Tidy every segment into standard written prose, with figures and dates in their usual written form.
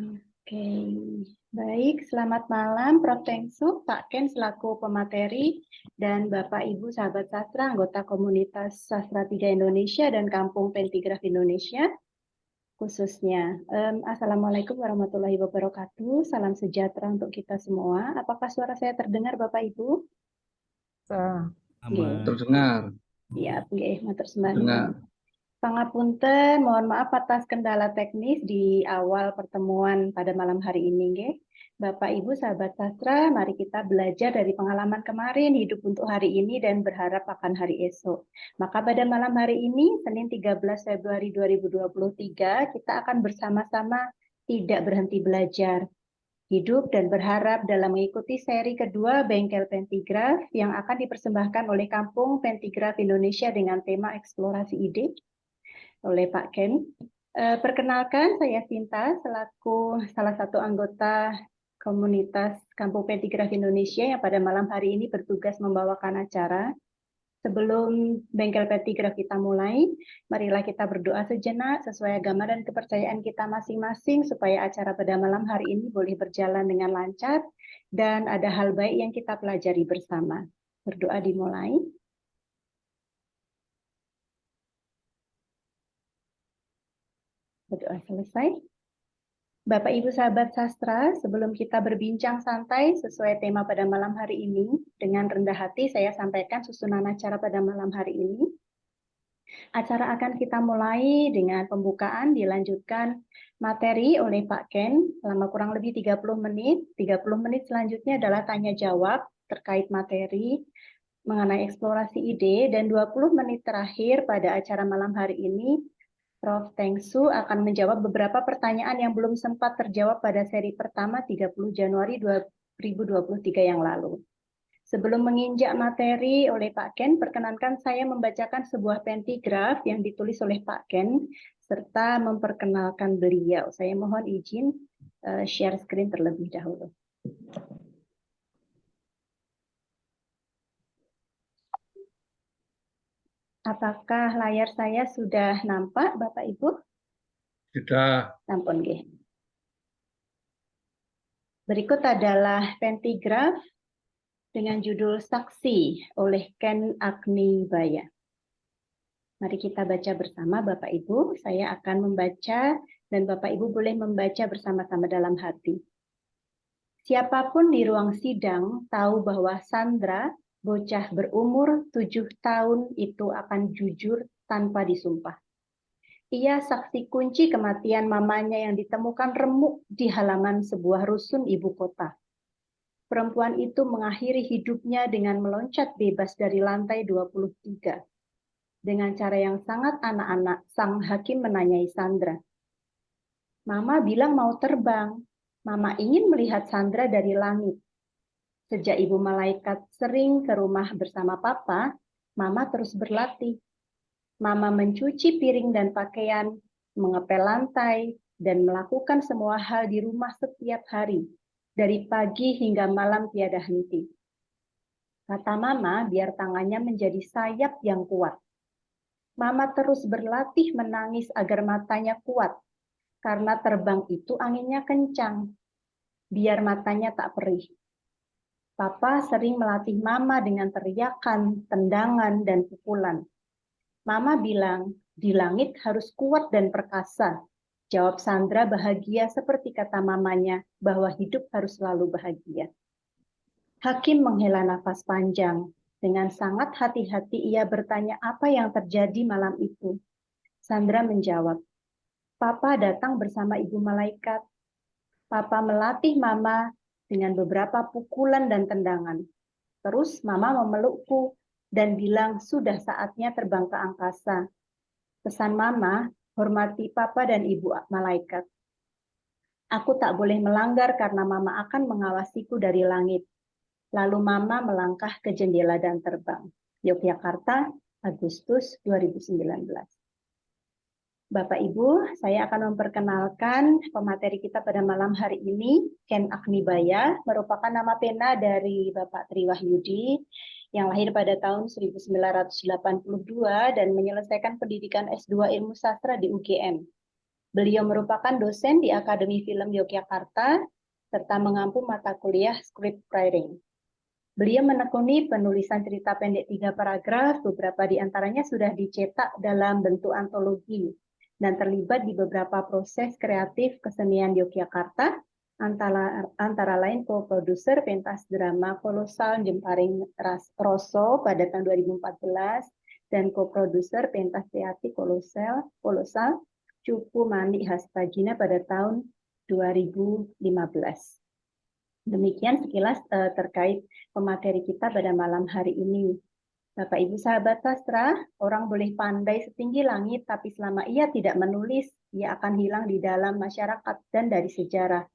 Oke, baik. Selamat malam, Prof. Tengsu, Pak Ken selaku pemateri, dan Bapak Ibu sahabat sastra, anggota komunitas Sastra 3 Indonesia dan Kampung Pentigraf Indonesia, khususnya. Assalamualaikum warahmatullahi wabarakatuh. Salam sejahtera untuk kita semua. Apakah suara saya terdengar, Bapak Ibu? Nggih. Terdengar. Ya, nggih, matur sembah nuwun. Terdengar. Pangapunten, mohon maaf atas kendala teknis di awal pertemuan pada malam hari ini, nggih. Bapak Ibu sahabat sastra, mari kita belajar dari pengalaman kemarin, hidup untuk hari ini dan berharap akan hari esok. Maka pada malam hari ini, Senin 13 Februari 2023, kita akan bersama-sama tidak berhenti belajar, hidup dan berharap dalam mengikuti seri kedua Bengkel Pentigraf yang akan dipersembahkan oleh Kampung Pentigraf Indonesia dengan tema eksplorasi ide oleh Pak Ken. Perkenalkan, saya Sinta selaku salah satu anggota komunitas Kampung Pentigraf Indonesia yang pada malam hari ini bertugas membawakan acara. Sebelum Bengkel Pentigraf kita mulai, marilah kita berdoa sejenak sesuai agama dan kepercayaan kita masing-masing supaya acara pada malam hari ini boleh berjalan dengan lancar dan ada hal baik yang kita pelajari bersama. Berdoa dimulai. Berdoa selesai. Bapak Ibu sahabat sastra, sebelum kita berbincang santai sesuai tema pada malam hari ini, dengan rendah hati saya sampaikan susunan acara pada malam hari ini. Acara akan kita mulai dengan pembukaan, dilanjutkan materi oleh Pak Ken selama kurang lebih 30 menit. 30 menit selanjutnya adalah tanya jawab terkait materi mengenai eksplorasi ide, dan 20 menit terakhir pada acara malam hari ini Prof. Tengsu akan menjawab beberapa pertanyaan yang belum sempat terjawab pada seri pertama 30 Januari 2023 yang lalu. Sebelum menginjak materi oleh Pak Ken, perkenankan saya membacakan sebuah pentigraf yang ditulis oleh Pak Ken, serta memperkenalkan beliau. Saya mohon izin share screen terlebih dahulu. Apakah layar saya sudah nampak, Bapak Ibu? Sudah. Sampun, nggih. Berikut adalah pentigraf dengan judul Saksi oleh Ken Agnibaya. Mari kita baca bersama, Bapak Ibu. Saya akan membaca dan Bapak Ibu boleh membaca bersama-sama dalam hati. Siapapun di ruang sidang tahu bahwa Sandra, bocah berumur 7 tahun itu akan jujur tanpa disumpah. Ia saksi kunci kematian mamanya yang ditemukan remuk di halaman sebuah rusun ibu kota. Perempuan itu mengakhiri hidupnya dengan meloncat bebas dari lantai 23. Dengan cara yang sangat anak-anak, sang hakim menanyai Sandra. Mama bilang mau terbang. Mama ingin melihat Sandra dari langit. Sejak ibu malaikat sering ke rumah bersama papa, Mama terus berlatih. Mama mencuci piring dan pakaian, mengepel lantai, dan melakukan semua hal di rumah setiap hari, dari pagi hingga malam tiada henti. Kata Mama, biar tangannya menjadi sayap yang kuat. Mama terus berlatih menangis agar matanya kuat, karena terbang itu anginnya kencang, biar matanya tak perih. Papa sering melatih Mama dengan teriakan, tendangan, dan pukulan. Mama bilang, di langit harus kuat dan perkasa. Jawab Sandra bahagia seperti kata mamanya, bahwa hidup harus selalu bahagia. Hakim menghela nafas panjang. Dengan sangat hati-hati ia bertanya apa yang terjadi malam itu. Sandra menjawab, Papa datang bersama ibu malaikat. Papa melatih Mama dengan beberapa pukulan dan tendangan. Terus Mama memelukku dan bilang sudah saatnya terbang ke angkasa. Pesan Mama, hormati Papa dan Ibu malaikat. Aku tak boleh melanggar karena Mama akan mengawasiku dari langit. Lalu Mama melangkah ke jendela dan terbang. Yogyakarta, Agustus 2019. Bapak Ibu, saya akan memperkenalkan pemateri kita pada malam hari ini, Ken Agnibaya, merupakan nama pena dari Bapak Tri Wahyudi, yang lahir pada tahun 1982 dan menyelesaikan pendidikan S2 Ilmu Sastra di UGM. Beliau merupakan dosen di Akademi Film Yogyakarta serta mengampu mata kuliah script writing. Beliau menekuni penulisan cerita pendek 3 paragraf, beberapa di antaranya sudah dicetak dalam bentuk antologi dan terlibat di beberapa proses kreatif kesenian Yogyakarta, antara lain co-produser pentas drama kolosal Jemparing Roso pada tahun 2014 dan co-produser pentas teater kolosal Cupu Manik Hastagina pada tahun 2015. Demikian sekilas terkait pemateri kita pada malam hari ini. Bapak Ibu sahabat sastra, orang boleh pandai setinggi langit, tapi selama ia tidak menulis, ia akan hilang di dalam masyarakat dan dari sejarah.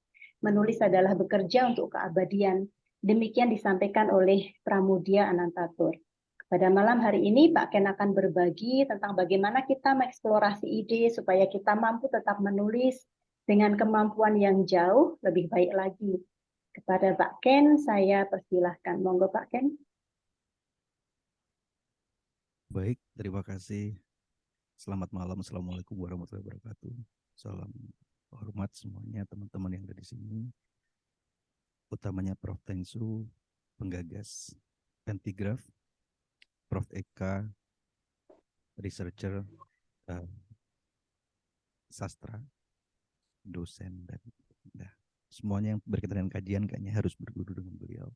Menulis adalah bekerja untuk keabadian. Demikian disampaikan oleh Pramudia Anantatur. Pada malam hari ini, Pak Ken akan berbagi tentang bagaimana kita mengeksplorasi ide supaya kita mampu tetap menulis dengan kemampuan yang jauh lebih baik lagi. Kepada Pak Ken, saya persilahkan. Monggo Pak Ken. Baik, terima kasih. Selamat malam. Assalamualaikum warahmatullahi wabarakatuh. Salam hormat semuanya teman-teman yang ada di sini. Utamanya Prof. Tengsu, penggagas Pentigraf, Prof. Eka, researcher sastra, dosen, dan semuanya yang berkaitan dengan kajian kayaknya harus berguru dengan beliau.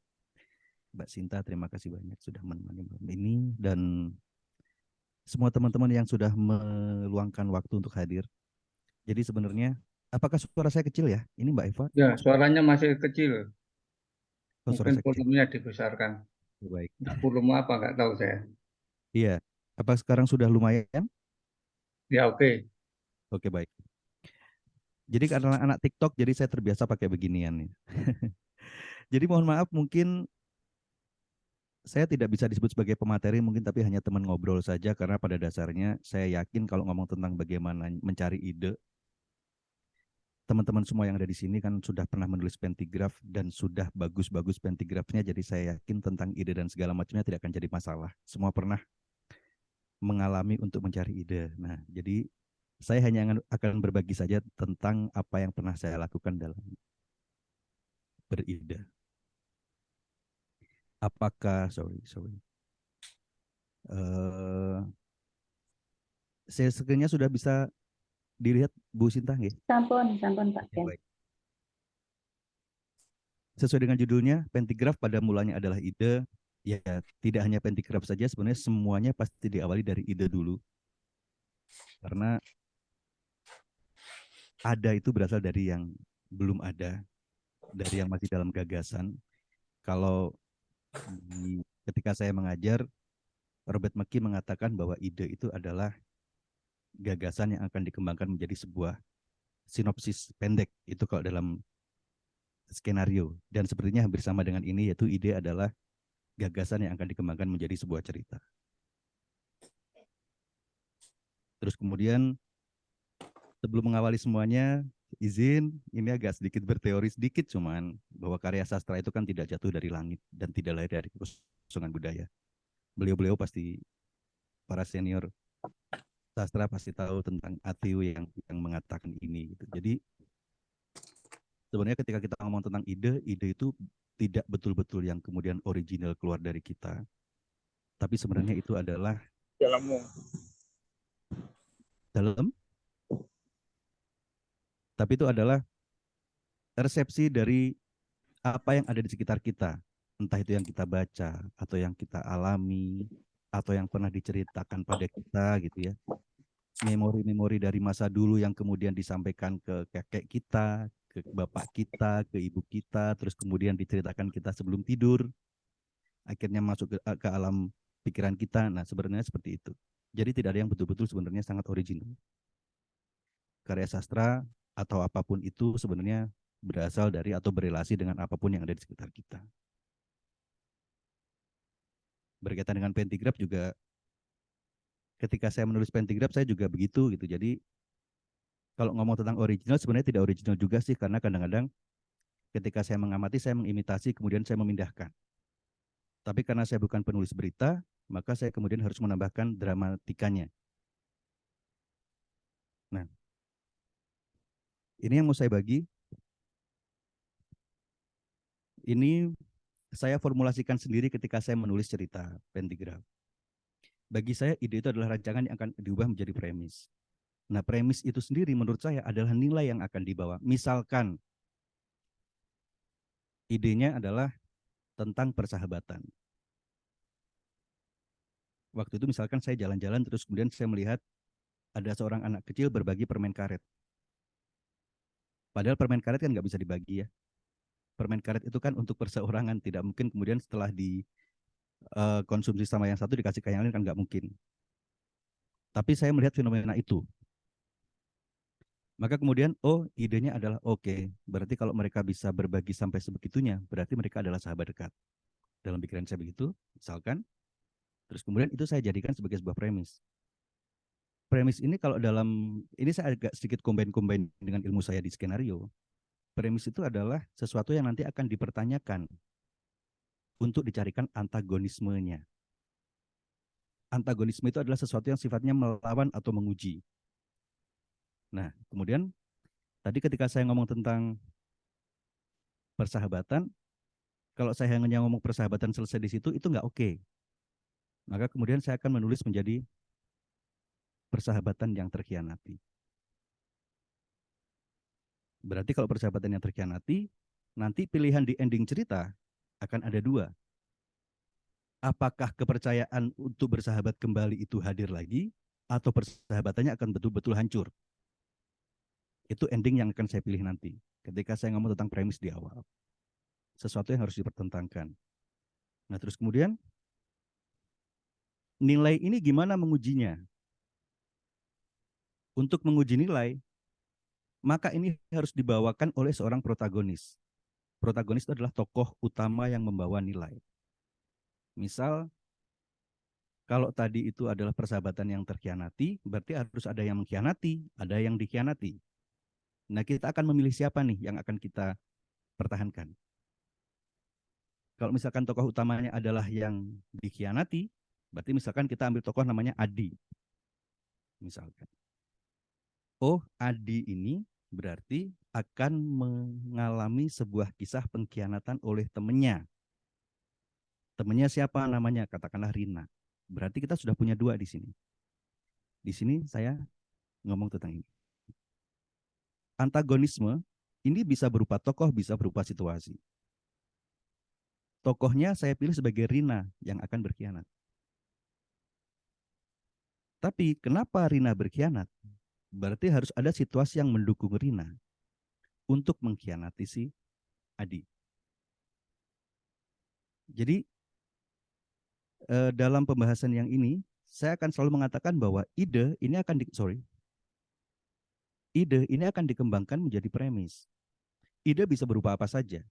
Mbak Sinta, terima kasih banyak sudah menemani malam ini, dan semua teman-teman yang sudah meluangkan waktu untuk hadir. Jadi sebenarnya, apakah suara saya kecil ya? Ini Mbak Eva? Ya, suaranya masih kecil. Oh, suara Mungkin saya kecil. volumenya dibesarkan. Baik. Volume apa nggak tahu saya. Iya. Apa sekarang sudah lumayan? Ya oke. Oke, baik. Jadi karena anak TikTok, jadi saya terbiasa pakai beginian nih. Jadi mohon maaf, mungkin saya tidak bisa disebut sebagai pemateri mungkin, tapi hanya teman ngobrol saja, karena pada dasarnya saya yakin kalau ngomong tentang bagaimana mencari ide, teman-teman semua yang ada di sini kan sudah pernah menulis pentigraf dan sudah bagus-bagus pentigrafnya, jadi saya yakin tentang ide dan segala macamnya tidak akan jadi masalah. Semua pernah mengalami untuk mencari ide. Nah, jadi saya hanya akan berbagi saja tentang apa yang pernah saya lakukan dalam beride. Apakah, screen-nya sudah bisa dilihat Bu Sinta nggih? Sampun Pak Ken. Baik. Sesuai dengan judulnya, pentigraf pada mulanya adalah ide. Ya, tidak hanya pentigraf saja, sebenarnya semuanya pasti diawali dari ide dulu. Karena ada itu berasal dari yang belum ada, dari yang masih dalam gagasan. Kalau ketika saya mengajar, Robert McKee mengatakan bahwa ide itu adalah gagasan yang akan dikembangkan menjadi sebuah sinopsis pendek. Itu kalau dalam skenario. Dan sepertinya hampir sama dengan ini, yaitu ide adalah gagasan yang akan dikembangkan menjadi sebuah cerita. Terus kemudian, sebelum mengawali semuanya, izin ini agak sedikit berteori sedikit, cuman bahwa karya sastra itu kan tidak jatuh dari langit dan tidak lahir dari kekosongan budaya. Beliau-beliau pasti, para senior sastra pasti tahu tentang Atiu yang mengatakan ini gitu. Jadi sebenarnya ketika kita ngomong tentang ide itu tidak betul-betul yang kemudian original keluar dari kita. Tapi sebenarnya itu adalah dalam tapi itu adalah resepsi dari apa yang ada di sekitar kita. Entah itu yang kita baca, atau yang kita alami, atau yang pernah diceritakan pada kita gitu ya. Memori-memori dari masa dulu yang kemudian disampaikan ke kakek kita, ke bapak kita, ke ibu kita, terus kemudian diceritakan kita sebelum tidur, akhirnya masuk ke alam pikiran kita. Nah, sebenarnya seperti itu. Jadi tidak ada yang betul-betul sebenarnya sangat original. Karya sastra atau apapun itu sebenarnya berasal dari atau berelasi dengan apapun yang ada di sekitar kita. Berkaitan dengan pentigraf juga, ketika saya menulis pentigraf saya juga begitu gitu. Jadi kalau ngomong tentang original, sebenarnya tidak original juga sih, karena kadang-kadang ketika saya mengamati, saya mengimitasi, kemudian saya memindahkan. Tapi karena saya bukan penulis berita, maka saya kemudian harus menambahkan dramatikanya. Nah, Ini yang mau saya bagi. Ini saya formulasikan sendiri ketika saya menulis cerita pentigraf. Bagi saya ide itu adalah rancangan yang akan diubah menjadi premis. Nah, premis itu sendiri menurut saya adalah nilai yang akan dibawa. Misalkan idenya adalah tentang persahabatan. Waktu itu misalkan saya jalan-jalan terus kemudian saya melihat ada seorang anak kecil berbagi permen karet. Padahal permen karet kan nggak bisa dibagi ya. Permen karet itu kan untuk perseorangan, tidak mungkin kemudian setelah dikonsumsi sama yang satu dikasih ke yang lain, kan nggak mungkin. Tapi saya melihat fenomena itu. Maka kemudian, oh idenya adalah oke, berarti kalau mereka bisa berbagi sampai sebegitunya, berarti mereka adalah sahabat dekat. Dalam pikiran saya begitu, misalkan. Terus kemudian itu saya jadikan sebagai sebuah premis. Premis ini kalau ini saya agak sedikit combine dengan ilmu saya di skenario. Premis itu adalah sesuatu yang nanti akan dipertanyakan untuk dicarikan antagonismenya. Antagonisme itu adalah sesuatu yang sifatnya melawan atau menguji. Nah, kemudian tadi ketika saya ngomong tentang persahabatan, kalau saya hanya ngomong persahabatan selesai di situ, itu nggak oke. Maka kemudian saya akan menulis menjadi persahabatan yang terkhianati. Berarti kalau persahabatan yang terkhianati, nanti pilihan di ending cerita akan ada dua. Apakah kepercayaan untuk bersahabat kembali itu hadir lagi, atau persahabatannya akan betul-betul hancur? Itu ending yang akan saya pilih nanti, ketika saya ngomong tentang premis di awal. Sesuatu yang harus dipertentangkan. Nah, terus kemudian, nilai ini gimana mengujinya? Untuk menguji nilai, maka ini harus dibawakan oleh seorang protagonis. Protagonis itu adalah tokoh utama yang membawa nilai. Misal, kalau tadi itu adalah persahabatan yang terkhianati, berarti harus ada yang mengkhianati, ada yang dikhianati. Nah, kita akan memilih siapa nih yang akan kita pertahankan. Kalau misalkan tokoh utamanya adalah yang dikhianati, berarti misalkan kita ambil tokoh namanya Adi. Misalkan. Oh, Adi ini berarti akan mengalami sebuah kisah pengkhianatan oleh temannya. Temannya siapa namanya? Katakanlah Rina. Berarti kita sudah punya dua di sini. Di sini saya ngomong tentang ini. Antagonisme ini bisa berupa tokoh, bisa berupa situasi. Tokohnya saya pilih sebagai Rina yang akan berkhianat. Tapi kenapa Rina berkhianat? Berarti harus ada situasi yang mendukung Rina untuk mengkhianati si Adi. Jadi dalam pembahasan yang ini, saya akan selalu mengatakan bahwa ide ini akan dikembangkan menjadi premis. Ide bisa berupa apa saja.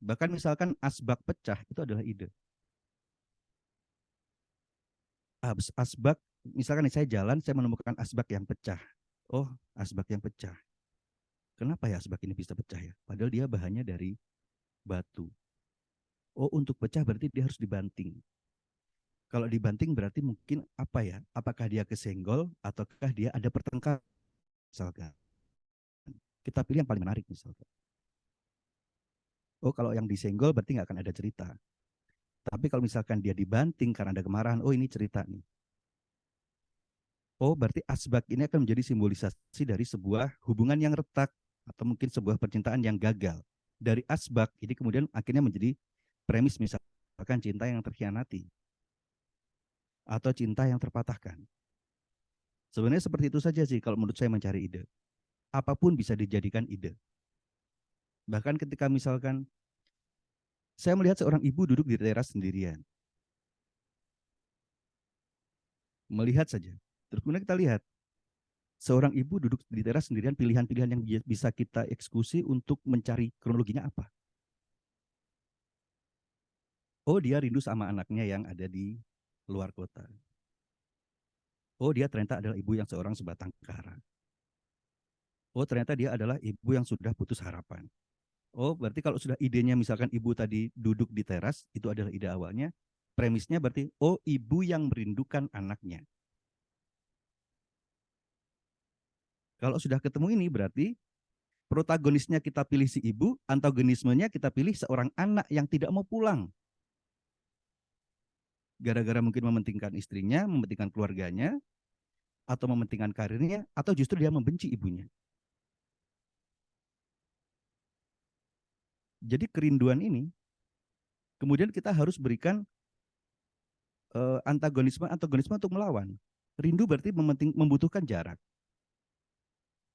Bahkan misalkan asbak pecah itu adalah ide. Asbak, misalkan saya jalan, saya menemukan asbak yang pecah. Oh, asbak yang pecah. Kenapa ya asbak ini bisa pecah ya? Padahal dia bahannya dari batu. Oh, untuk pecah berarti dia harus dibanting. Kalau dibanting berarti mungkin apa ya? Apakah dia kesenggol ataukah dia ada pertengkaran? Misalkan. Kita pilih yang paling menarik misalkan. Oh, kalau yang disenggol berarti nggak akan ada cerita. Tapi kalau misalkan dia dibanting karena ada kemarahan, oh ini cerita nih. Oh, berarti asbak ini akan menjadi simbolisasi dari sebuah hubungan yang retak atau mungkin sebuah percintaan yang gagal. Dari asbak ini kemudian akhirnya menjadi premis misalkan cinta yang terkhianati atau cinta yang terpatahkan. Sebenarnya seperti itu saja sih kalau menurut saya mencari ide. Apapun bisa dijadikan ide. Bahkan ketika misalkan saya melihat seorang ibu duduk di teras sendirian. Melihat saja. Terus kemudian kita lihat seorang ibu duduk di teras sendirian, pilihan-pilihan yang bisa kita eksekusi untuk mencari kronologinya apa. Oh, dia rindu sama anaknya yang ada di luar kota. Oh, dia ternyata adalah ibu yang seorang sebatang kara. Oh, ternyata dia adalah ibu yang sudah putus harapan. Oh, berarti kalau sudah idenya misalkan ibu tadi duduk di teras, itu adalah ide awalnya. Premisnya berarti, oh ibu yang merindukan anaknya. Kalau sudah ketemu ini berarti Protagonisnya kita pilih si ibu, antagonismenya kita pilih seorang anak yang tidak mau pulang. Gara-gara mungkin mementingkan istrinya, mementingkan keluarganya, atau mementingkan karirnya, atau justru dia membenci ibunya. Jadi kerinduan ini, kemudian kita harus berikan antagonisme untuk melawan. Rindu berarti membutuhkan jarak.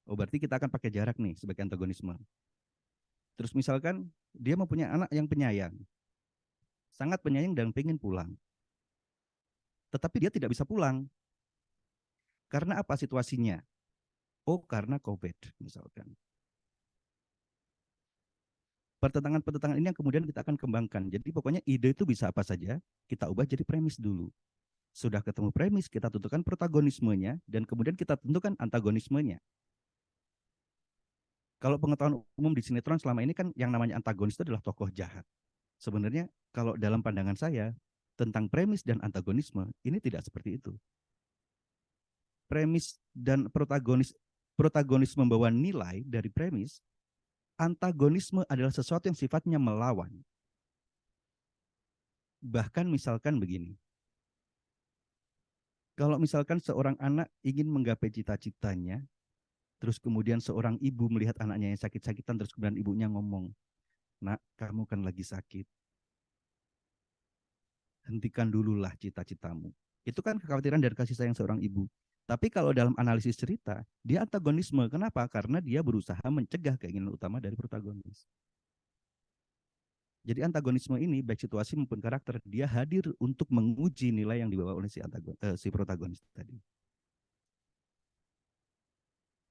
Oh, berarti kita akan pakai jarak nih sebagai antagonisme. Terus misalkan dia mempunyai anak yang penyayang, sangat penyayang dan pengen pulang. Tetapi dia tidak bisa pulang. Karena apa situasinya? Oh, karena COVID misalkan. Pertentangan-pertentangan ini yang kemudian kita akan kembangkan. Jadi pokoknya ide itu bisa apa saja, kita ubah jadi premis dulu. Sudah ketemu premis, kita tentukan protagonismenya, dan kemudian kita tentukan antagonismenya. Kalau pengetahuan umum di sinetron selama ini kan yang namanya antagonis itu adalah tokoh jahat. Sebenarnya kalau dalam pandangan saya, tentang premis dan antagonisme, ini tidak seperti itu. Premis dan protagonis membawa nilai dari premis, antagonisme adalah sesuatu yang sifatnya melawan. Bahkan misalkan begini, kalau misalkan seorang anak ingin menggapai cita-citanya, terus kemudian seorang ibu melihat anaknya yang sakit-sakitan, terus kemudian ibunya ngomong, "Nak, kamu kan lagi sakit. Hentikan dululah cita-citamu." Itu kan kekhawatiran dan kasih sayang seorang ibu. Tapi kalau dalam analisis cerita, dia antagonisme. Kenapa? Karena dia berusaha mencegah keinginan utama dari protagonis. Jadi antagonisme ini, baik situasi maupun karakter, dia hadir untuk menguji nilai yang dibawa oleh si protagonis tadi.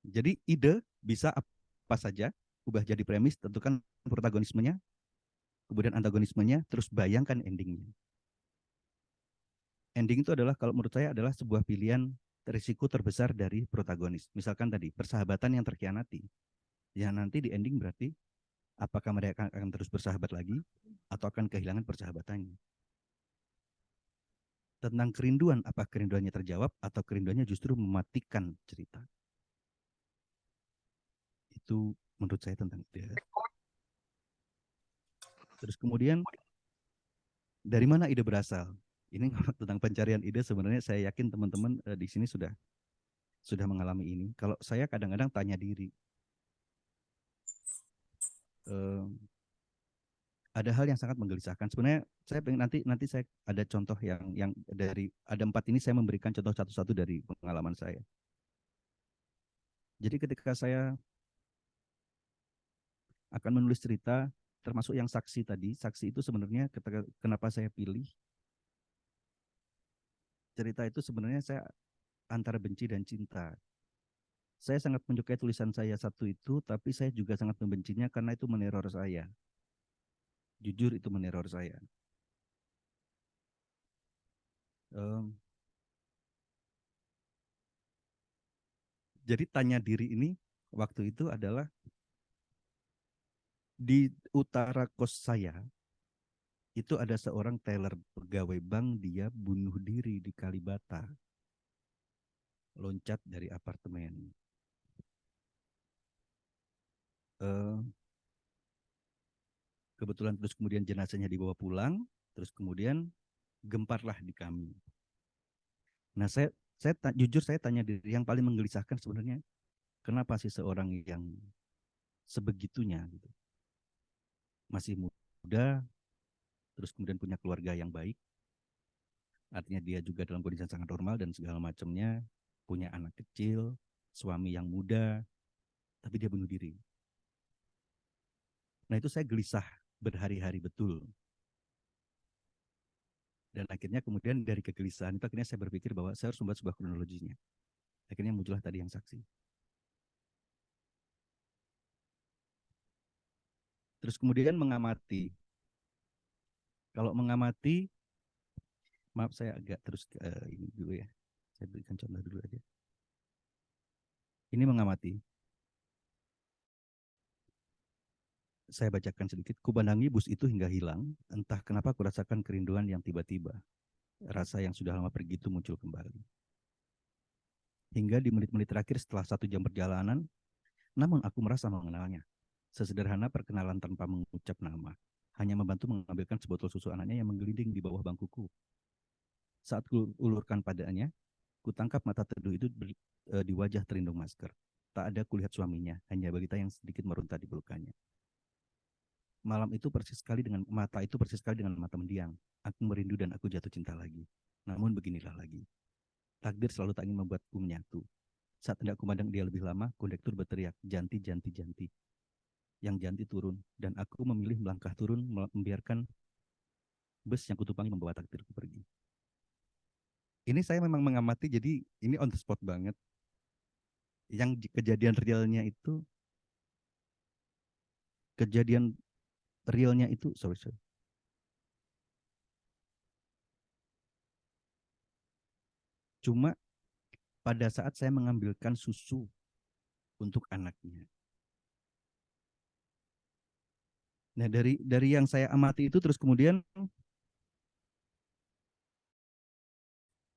Jadi ide bisa apa saja, ubah jadi premis, tentukan protagonismenya, kemudian antagonismenya, terus bayangkan endingnya. Ending itu adalah, kalau menurut saya, adalah sebuah pilihan risiko terbesar dari protagonis. Misalkan tadi, persahabatan yang terkhianati. Ya nanti di ending berarti, apakah mereka akan terus bersahabat lagi, atau akan kehilangan persahabatannya. Tentang kerinduan, apa kerinduannya terjawab, atau kerinduannya justru mematikan cerita. Itu menurut saya tentang ide. Terus kemudian, dari mana ide berasal? Ini tentang pencarian ide, sebenarnya saya yakin teman-teman di sini sudah mengalami ini. Kalau saya kadang-kadang tanya diri, ada hal yang sangat menggelisahkan. Sebenarnya saya pengen nanti saya ada contoh yang dari ada 4 ini, saya memberikan contoh satu-satu dari pengalaman saya. Jadi ketika saya akan menulis cerita, termasuk yang saksi tadi, saksi itu sebenarnya kenapa saya pilih cerita itu, sebenarnya saya antara benci dan cinta. Saya sangat menyukai tulisan saya satu itu, tapi saya juga sangat membencinya karena itu meneror saya. Jujur itu meneror saya. Jadi tanya diri ini waktu itu adalah, di utara kos saya itu ada seorang teller pegawai bank, dia bunuh diri di Kalibata, loncat dari apartemen. Kebetulan terus kemudian jenazahnya dibawa pulang, terus kemudian gemparlah di kami. Nah, jujur saya tanya diri, yang paling menggelisahkan sebenarnya, kenapa sih seorang yang sebegitunya gitu, masih muda, terus kemudian punya keluarga yang baik, artinya dia juga dalam kondisi yang sangat normal dan segala macamnya, punya anak kecil, suami yang muda, tapi dia bunuh diri. Nah, itu saya gelisah berhari-hari betul. Dan akhirnya kemudian dari kegelisahan itu, akhirnya saya berpikir bahwa saya harus membuat sebuah kronologinya. Akhirnya muncullah tadi yang saksi. Terus kemudian mengamati. Kalau mengamati, maaf saya agak terus ini dulu ya. Saya berikan contoh dulu aja. Ini mengamati. Saya bacakan sedikit. Kupandangi bus itu hingga hilang. Entah kenapa kurasakan kerinduan yang tiba-tiba. Rasa yang sudah lama pergi itu muncul kembali. Hingga di menit-menit terakhir setelah 1 jam perjalanan, Namun aku merasa mengenalnya. Sesederhana perkenalan tanpa mengucap nama. Hanya membantu mengambilkan sebotol susu anaknya yang menggelinding di bawah bangkuku. Saat ulurkan padanya, kutangkap mata teduh itu di wajah terlindung masker. Tak ada kulihat suaminya, hanya balita yang sedikit meronta di pelukannya. Malam itu persis sekali dengan mata itu persis sekali dengan mata mendiang. Aku merindu dan aku jatuh cinta lagi. Namun beginilah lagi. Takdir selalu tak ingin membuatku menyatu. Saat hendak kumandang dia lebih lama, kondektur berteriak, "Janti, Janti, Janti." Yang Janti turun, dan aku memilih melangkah turun, membiarkan bus yang kutupangi membawa takdirku pergi. Ini saya memang mengamati, jadi ini on the spot banget. Yang kejadian realnya itu, kejadian realnya itu, sorry. Cuma pada saat saya mengambilkan susu untuk anaknya. Nah, dari yang saya amati itu terus kemudian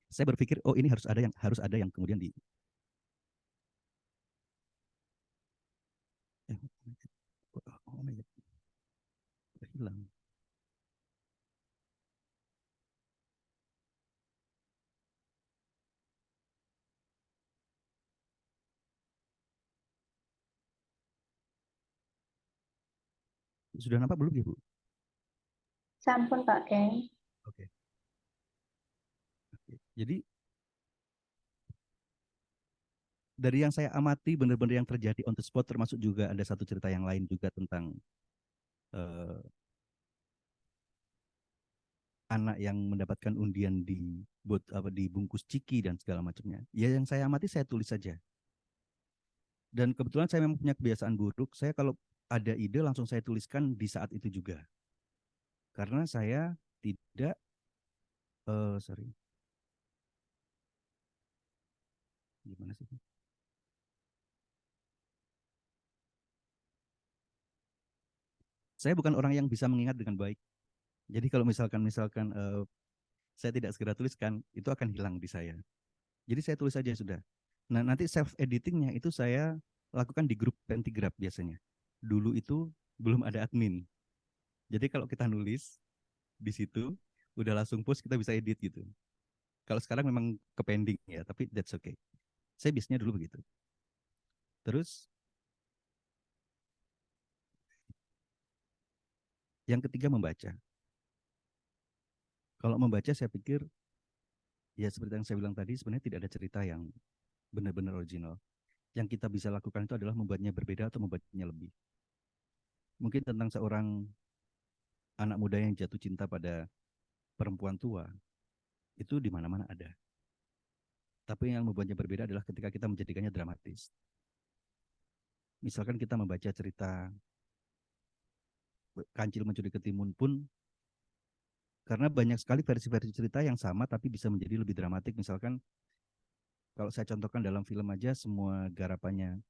saya berpikir, oh ini harus ada yang kemudian oh my God, hilang. Sudah nampak belum ya, Bu? Sampun Pak Ken. Oke. Jadi dari yang saya amati benar-benar yang terjadi on the spot, termasuk juga ada satu cerita yang lain juga tentang eh, anak yang mendapatkan undian di bungkus ciki dan segala macamnya. Ya yang saya amati saya tulis saja. Dan kebetulan saya memang punya kebiasaan buruk. Saya kalau ada ide langsung saya tuliskan di saat itu juga. Karena saya tidak sorry. Gimana sih? Saya bukan orang yang bisa mengingat dengan baik. Jadi kalau misalkan saya tidak segera tuliskan, itu akan hilang di saya. Jadi saya tulis saja sudah. Nah, nanti self editingnya itu saya lakukan di grup Pentigraph biasanya. Dulu itu belum ada admin. Jadi kalau kita nulis di situ udah langsung post, kita bisa edit gitu. Kalau sekarang memang ke pending ya, tapi that's okay. Saya biasanya dulu begitu. Terus yang ketiga membaca. Kalau membaca saya pikir ya seperti yang saya bilang tadi, sebenarnya tidak ada cerita yang benar-benar original. Yang kita bisa lakukan itu adalah membuatnya berbeda atau membuatnya lebih. Mungkin tentang seorang anak muda yang jatuh cinta pada perempuan tua, itu di mana-mana ada. Tapi yang membuatnya berbeda adalah ketika kita menjadikannya dramatis. Misalkan kita membaca cerita Kancil Mencuri Ketimun pun, karena banyak sekali versi-versi cerita yang sama tapi bisa menjadi lebih dramatik. Misalkan kalau saya contohkan dalam film aja semua garapannya,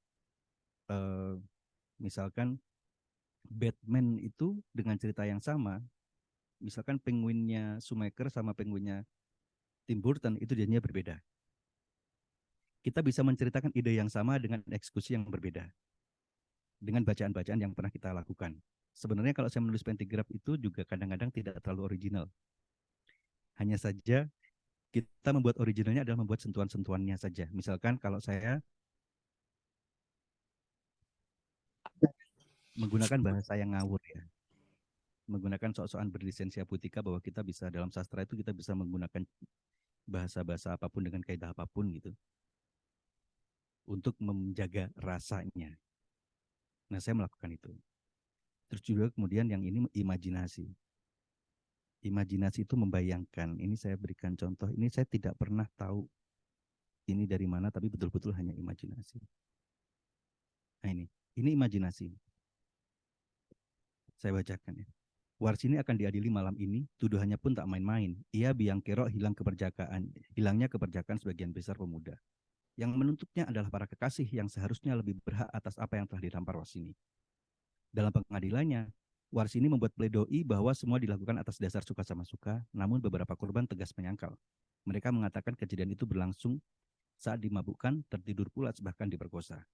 eh, misalkan Batman itu dengan cerita yang sama, misalkan penguinnya Schumacher sama penguinnya Tim Burton itu jadinya berbeda. Kita bisa menceritakan ide yang sama dengan eksekusi yang berbeda, dengan bacaan-bacaan yang pernah kita lakukan. Sebenarnya kalau saya menulis pentigraf itu juga kadang-kadang tidak terlalu original. Hanya saja kita membuat originalnya adalah membuat sentuhan-sentuhannya saja. Misalkan kalau saya menggunakan bahasa yang ngawur ya, menggunakan sok-sokan berlisensia putika bahwa kita bisa dalam sastra itu kita bisa menggunakan bahasa-bahasa apapun dengan kaidah apapun gitu untuk menjaga rasanya. Nah, saya melakukan itu. Terus juga kemudian yang ini imajinasi. Imajinasi itu membayangkan. Ini saya berikan contoh. Ini saya tidak pernah tahu ini dari mana, tapi betul-betul hanya imajinasi. Nah ini imajinasi. Saya bacakan ya. Warsini akan diadili malam ini, tuduhannya pun tak main-main. Ia biang kerok hilangnya keperjakaan sebagian besar pemuda. Yang menuntutnya adalah para kekasih yang seharusnya lebih berhak atas apa yang telah ditampar Warsini. Dalam pengadilannya, Warsini membuat pledoi bahwa semua dilakukan atas dasar suka sama suka, namun beberapa korban tegas menyangkal. Mereka mengatakan kejadian itu berlangsung saat dimabukkan, tertidur pulas, bahkan diperkosa.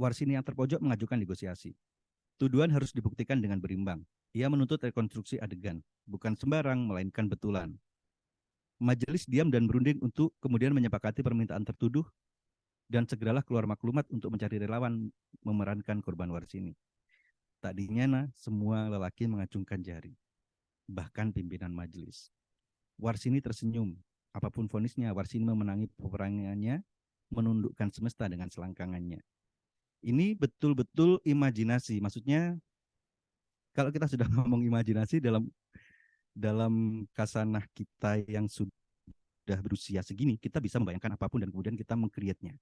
Warsini yang terpojok mengajukan negosiasi. Tuduhan harus dibuktikan dengan berimbang. Ia menuntut rekonstruksi adegan, bukan sembarang, melainkan betulan. Majelis diam dan berunding untuk kemudian menyepakati permintaan tertuduh dan segeralah keluar maklumat untuk mencari relawan memerankan korban Warsini. Tadinya semua lelaki mengacungkan jari, bahkan pimpinan majelis. Warsini tersenyum. Apapun vonisnya, Warsini memenangi peperangannya, menundukkan semesta dengan selangkangannya. Ini betul-betul imajinasi. Maksudnya kalau kita sudah ngomong imajinasi dalam kasanah kita yang sudah berusia segini, kita bisa membayangkan apapun dan kemudian kita meng-create-nya.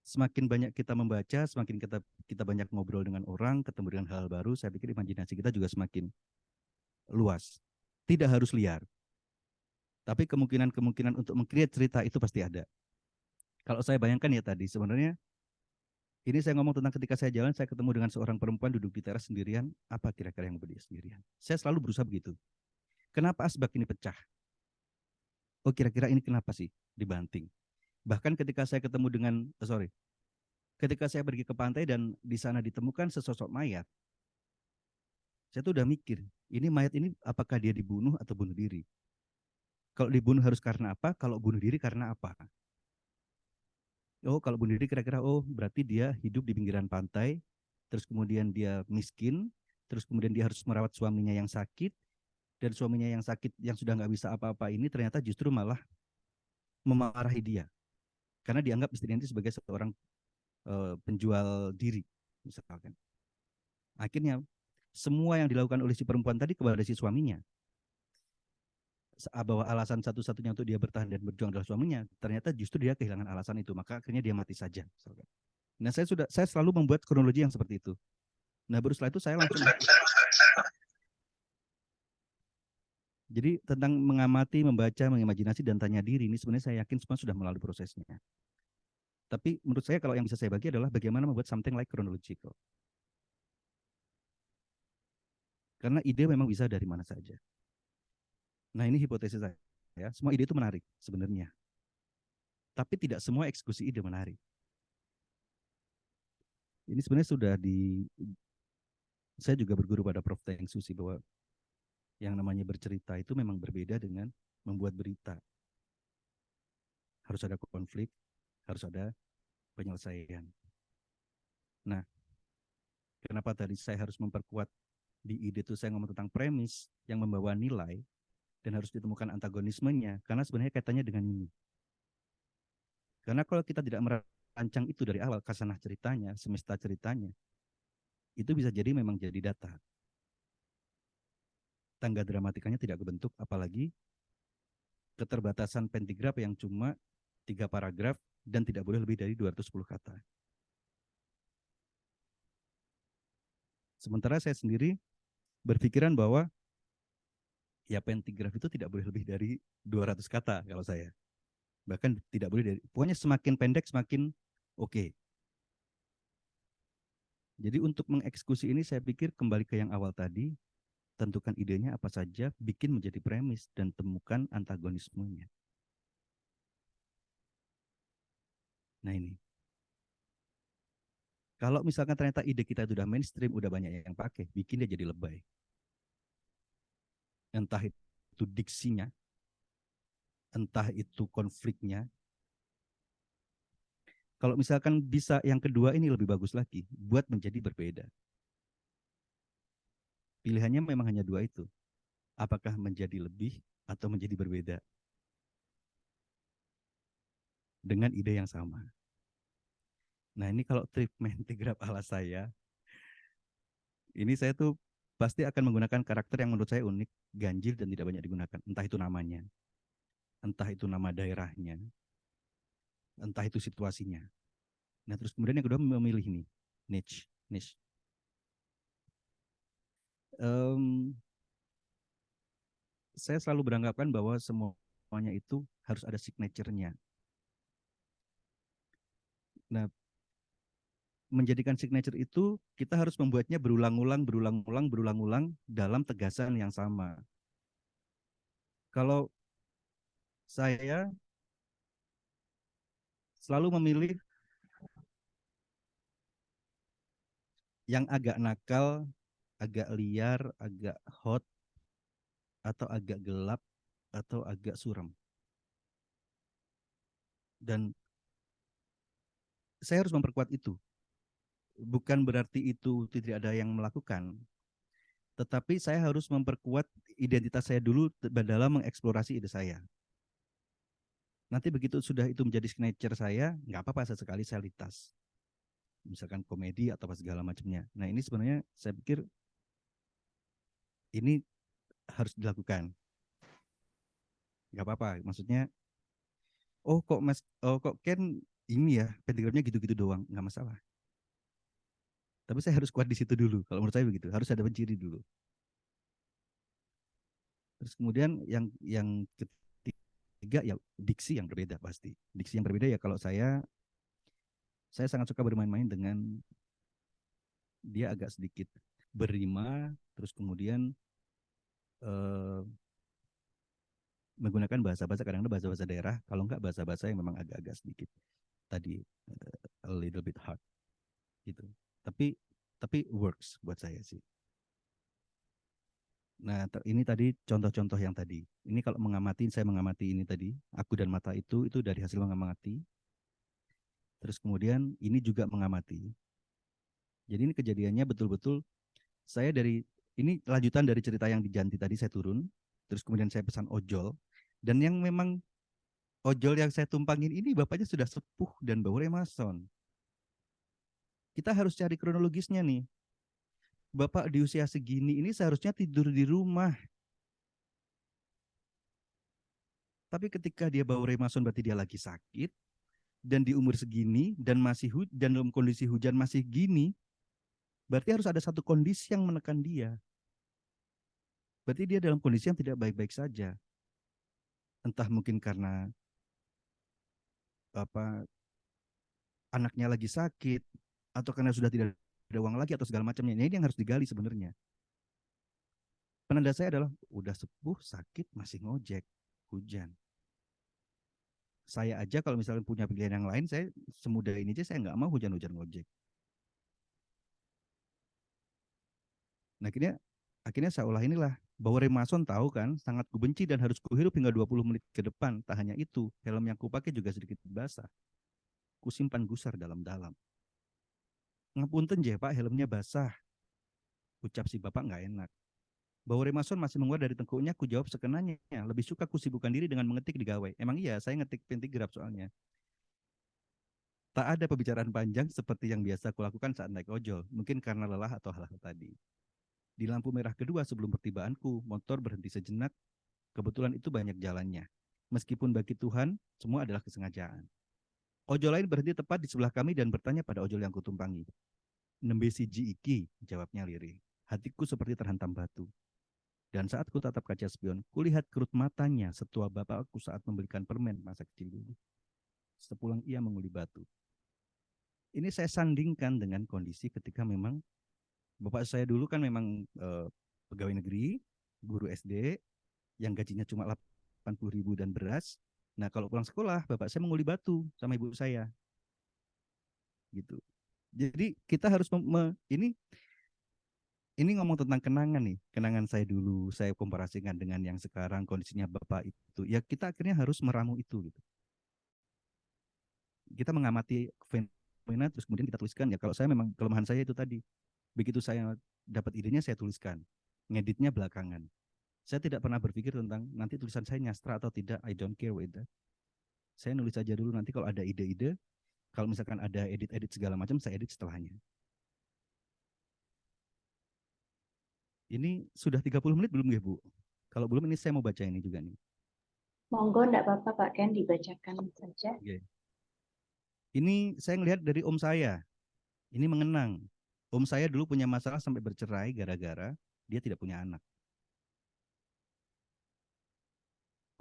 Semakin banyak kita membaca, semakin kita banyak ngobrol dengan orang, ketemu dengan hal baru, saya pikir imajinasi kita juga semakin luas. Tidak harus liar. Tapi kemungkinan-kemungkinan untuk meng-create cerita itu pasti ada. Kalau saya bayangkan ya tadi, sebenarnya ini saya ngomong tentang ketika saya jalan, saya ketemu dengan seorang perempuan duduk di teras sendirian, apa kira-kira yang membuat dia sendirian? Saya selalu berusaha begitu. Kenapa asbak ini pecah? Oh, kira-kira ini kenapa sih dibanting? Bahkan ketika saya ketemu dengan, ketika saya pergi ke pantai dan di sana ditemukan sesosok mayat, saya tuh udah mikir, ini mayat ini apakah dia dibunuh atau bunuh diri? Kalau dibunuh harus karena apa? Kalau bunuh diri karena apa? Oh, kalau bunuh diri kira-kira, oh berarti dia hidup di pinggiran pantai, terus kemudian dia miskin, terus kemudian dia harus merawat suaminya yang sakit, dan suaminya yang sakit yang sudah nggak bisa apa-apa ini ternyata justru malah memarahi dia. Karena dianggap istrinya itu sebagai seorang penjual diri, misalkan. Akhirnya semua yang dilakukan oleh si perempuan tadi kepada si suaminya, bahwa alasan satu-satunya untuk dia bertahan dan berjuang adalah suaminya, ternyata justru dia kehilangan alasan itu, maka akhirnya dia mati saja. Misalkan. Nah, saya selalu membuat kronologi yang seperti itu. Nah, baru setelah itu saya langsung jadi tentang mengamati, membaca, mengimajinasi dan tanya diri ini sebenarnya saya yakin semua sudah melalui prosesnya. Tapi menurut saya kalau yang bisa saya bagi adalah bagaimana membuat something like chronological. Karena ide memang bisa dari mana saja. Nah, ini hipotesis saya. Ya, semua ide itu menarik sebenarnya. Tapi tidak semua eksekusi ide menarik. Ini sebenarnya sudah saya juga berguru pada Prof. Teng Susi bahwa yang namanya bercerita itu memang berbeda dengan membuat berita. Harus ada konflik, harus ada penyelesaian. Nah, kenapa tadi saya harus memperkuat di ide itu saya ngomong tentang premis yang membawa nilai dan harus ditemukan antagonismenya, karena sebenarnya kaitannya dengan ini. Karena kalau kita tidak merancang itu dari awal, kasanah ceritanya, semesta ceritanya, itu bisa jadi memang jadi data. Tangga dramatikanya tidak kebentuk, apalagi keterbatasan pentigraf yang cuma 3 paragraf dan tidak boleh lebih dari 210 kata. Sementara saya sendiri berpikiran bahwa ya pentigraf itu tidak boleh lebih dari 200 kata kalau saya. Bahkan tidak boleh dari, pokoknya semakin pendek semakin oke. Jadi untuk mengeksekusi ini saya pikir kembali ke yang awal tadi, tentukan idenya apa saja, bikin menjadi premis dan temukan antagonismenya. Nah ini. Kalau misalkan ternyata ide kita sudah mainstream, udah banyak yang pakai, bikin dia jadi lebay. Entah itu diksinya, entah itu konfliknya. Kalau misalkan bisa yang kedua ini lebih bagus lagi, buat menjadi berbeda. Pilihannya memang hanya 2 itu. Apakah menjadi lebih atau menjadi berbeda? Dengan ide yang sama. Nah ini kalau treatment tigrap ala saya, ini saya tuh pasti akan menggunakan karakter yang menurut saya unik, ganjil dan tidak banyak digunakan. Entah itu namanya, entah itu nama daerahnya, entah itu situasinya. Nah terus kemudian yang kedua memilih ini, niche. Saya selalu beranggapan bahwa semuanya itu harus ada signature-nya. Nah, menjadikan signature itu kita harus membuatnya berulang-ulang dalam tegasan yang sama. Kalau saya selalu memilih yang agak nakal, agak liar, agak hot, atau agak gelap, atau agak suram. Dan saya harus memperkuat itu. Bukan berarti itu tidak ada yang melakukan, tetapi saya harus memperkuat identitas saya dulu dalam mengeksplorasi ide saya. Nanti begitu sudah itu menjadi signature saya, nggak apa-apa sesekali saya lintas. Misalkan komedi atau apa segala macamnya. Nah ini sebenarnya saya pikir ini harus dilakukan. Nggak apa-apa, maksudnya, kok Ken ini ya, pentagramnya gitu-gitu doang, nggak masalah. Tapi saya harus kuat di situ dulu, kalau menurut saya begitu, harus ada penciri dulu. Terus kemudian yang ketiga ya diksi yang berbeda pasti. Diksi yang berbeda ya kalau saya sangat suka bermain-main dengan dia agak sedikit berrima, terus kemudian eh, menggunakan bahasa-bahasa kadang-kadang bahasa-bahasa daerah, kalau enggak bahasa-bahasa yang memang agak-agak sedikit tadi a little bit hard gitu. Tapi works buat saya sih. Nah, ini tadi contoh-contoh yang tadi. Ini kalau mengamati, saya mengamati ini tadi, aku dan mata itu dari hasil mengamati. Terus kemudian ini juga mengamati. Jadi ini kejadiannya betul-betul saya ini lanjutan dari cerita yang di Janti tadi saya turun, terus kemudian saya pesan ojol, dan yang memang ojol yang saya tumpangin ini bapaknya sudah sepuh dan bau remason. Kita harus cari kronologisnya nih. Bapak di usia segini ini seharusnya tidur di rumah. Tapi ketika dia bau remason berarti dia lagi sakit, dan di umur segini dan dan dalam kondisi hujan masih gini, berarti harus ada satu kondisi yang menekan dia. Berarti dia dalam kondisi yang tidak baik-baik saja. Entah mungkin karena apa anaknya lagi sakit, atau karena sudah tidak ada uang lagi atau segala macamnya. Ini yang harus digali sebenarnya. Penanda saya adalah udah sepuh, sakit, masih ngojek, hujan. Saya aja kalau misalnya punya pilihan yang lain, saya semudah ini aja saya nggak mau hujan-hujan ngojek. Nah akhirnya saya olah inilah bahwa Remason tahu kan sangat kubenci dan harus kuhirup hingga 20 menit ke depan. Tak hanya itu, helm yang kupakai juga sedikit basah. Kusimpan gusar dalam-dalam. Ngapunten je pak, helmnya basah. Ucap si bapak nggak enak. Bahwa Remason masih mengeluar dari tengkuknya, ku jawab sekenanya. Lebih suka kusibukkan diri dengan mengetik di gawai. Emang iya, saya ngetik pentigraf soalnya. Tak ada pembicaraan panjang seperti yang biasa kulakukan saat naik ojol. Mungkin karena lelah atau hal-hal tadi. Di lampu merah kedua sebelum pertibaanku, motor berhenti sejenak. Kebetulan itu banyak jalannya. Meskipun bagi Tuhan, semua adalah kesengajaan. Ojol lain berhenti tepat di sebelah kami dan bertanya pada ojol yang kutumpangi. Nembe siji iki, jawabnya lirih. Hatiku seperti terhantam batu. Dan saat ku tatap kaca spion, kulihat kerut matanya setua bapakku saat membelikan permen masa kecil dulu. Sepulang ia menguli batu. Ini saya sandingkan dengan kondisi ketika memang bapak saya dulu kan memang pegawai negeri, guru SD, yang gajinya cuma 80.000 dan beras. Nah kalau pulang sekolah, bapak saya menguli batu sama ibu saya. Gitu. Jadi kita harus ini ngomong tentang kenangan nih, kenangan saya dulu, saya komparasikan dengan yang sekarang kondisinya bapak itu. Ya kita akhirnya harus meramu itu gitu. Kita mengamati fenomena terus kemudian kita tuliskan ya. Kalau saya memang kelemahan saya itu tadi. Begitu saya dapat idenya saya tuliskan. Ngeditnya belakangan. Saya tidak pernah berpikir tentang nanti tulisan saya nyastra atau tidak. I don't care with that. Saya nulis aja dulu, nanti kalau ada ide-ide, kalau misalkan ada edit-edit segala macam, saya edit setelahnya. Ini sudah 30 menit belum ya Bu? Kalau belum ini saya mau baca ini juga nih. Monggo, enggak apa-apa Pak Ken, dibacakan saja. Oke. Ini saya ngelihat dari om saya. Ini mengenang. Om saya dulu punya masalah sampai bercerai gara-gara dia tidak punya anak.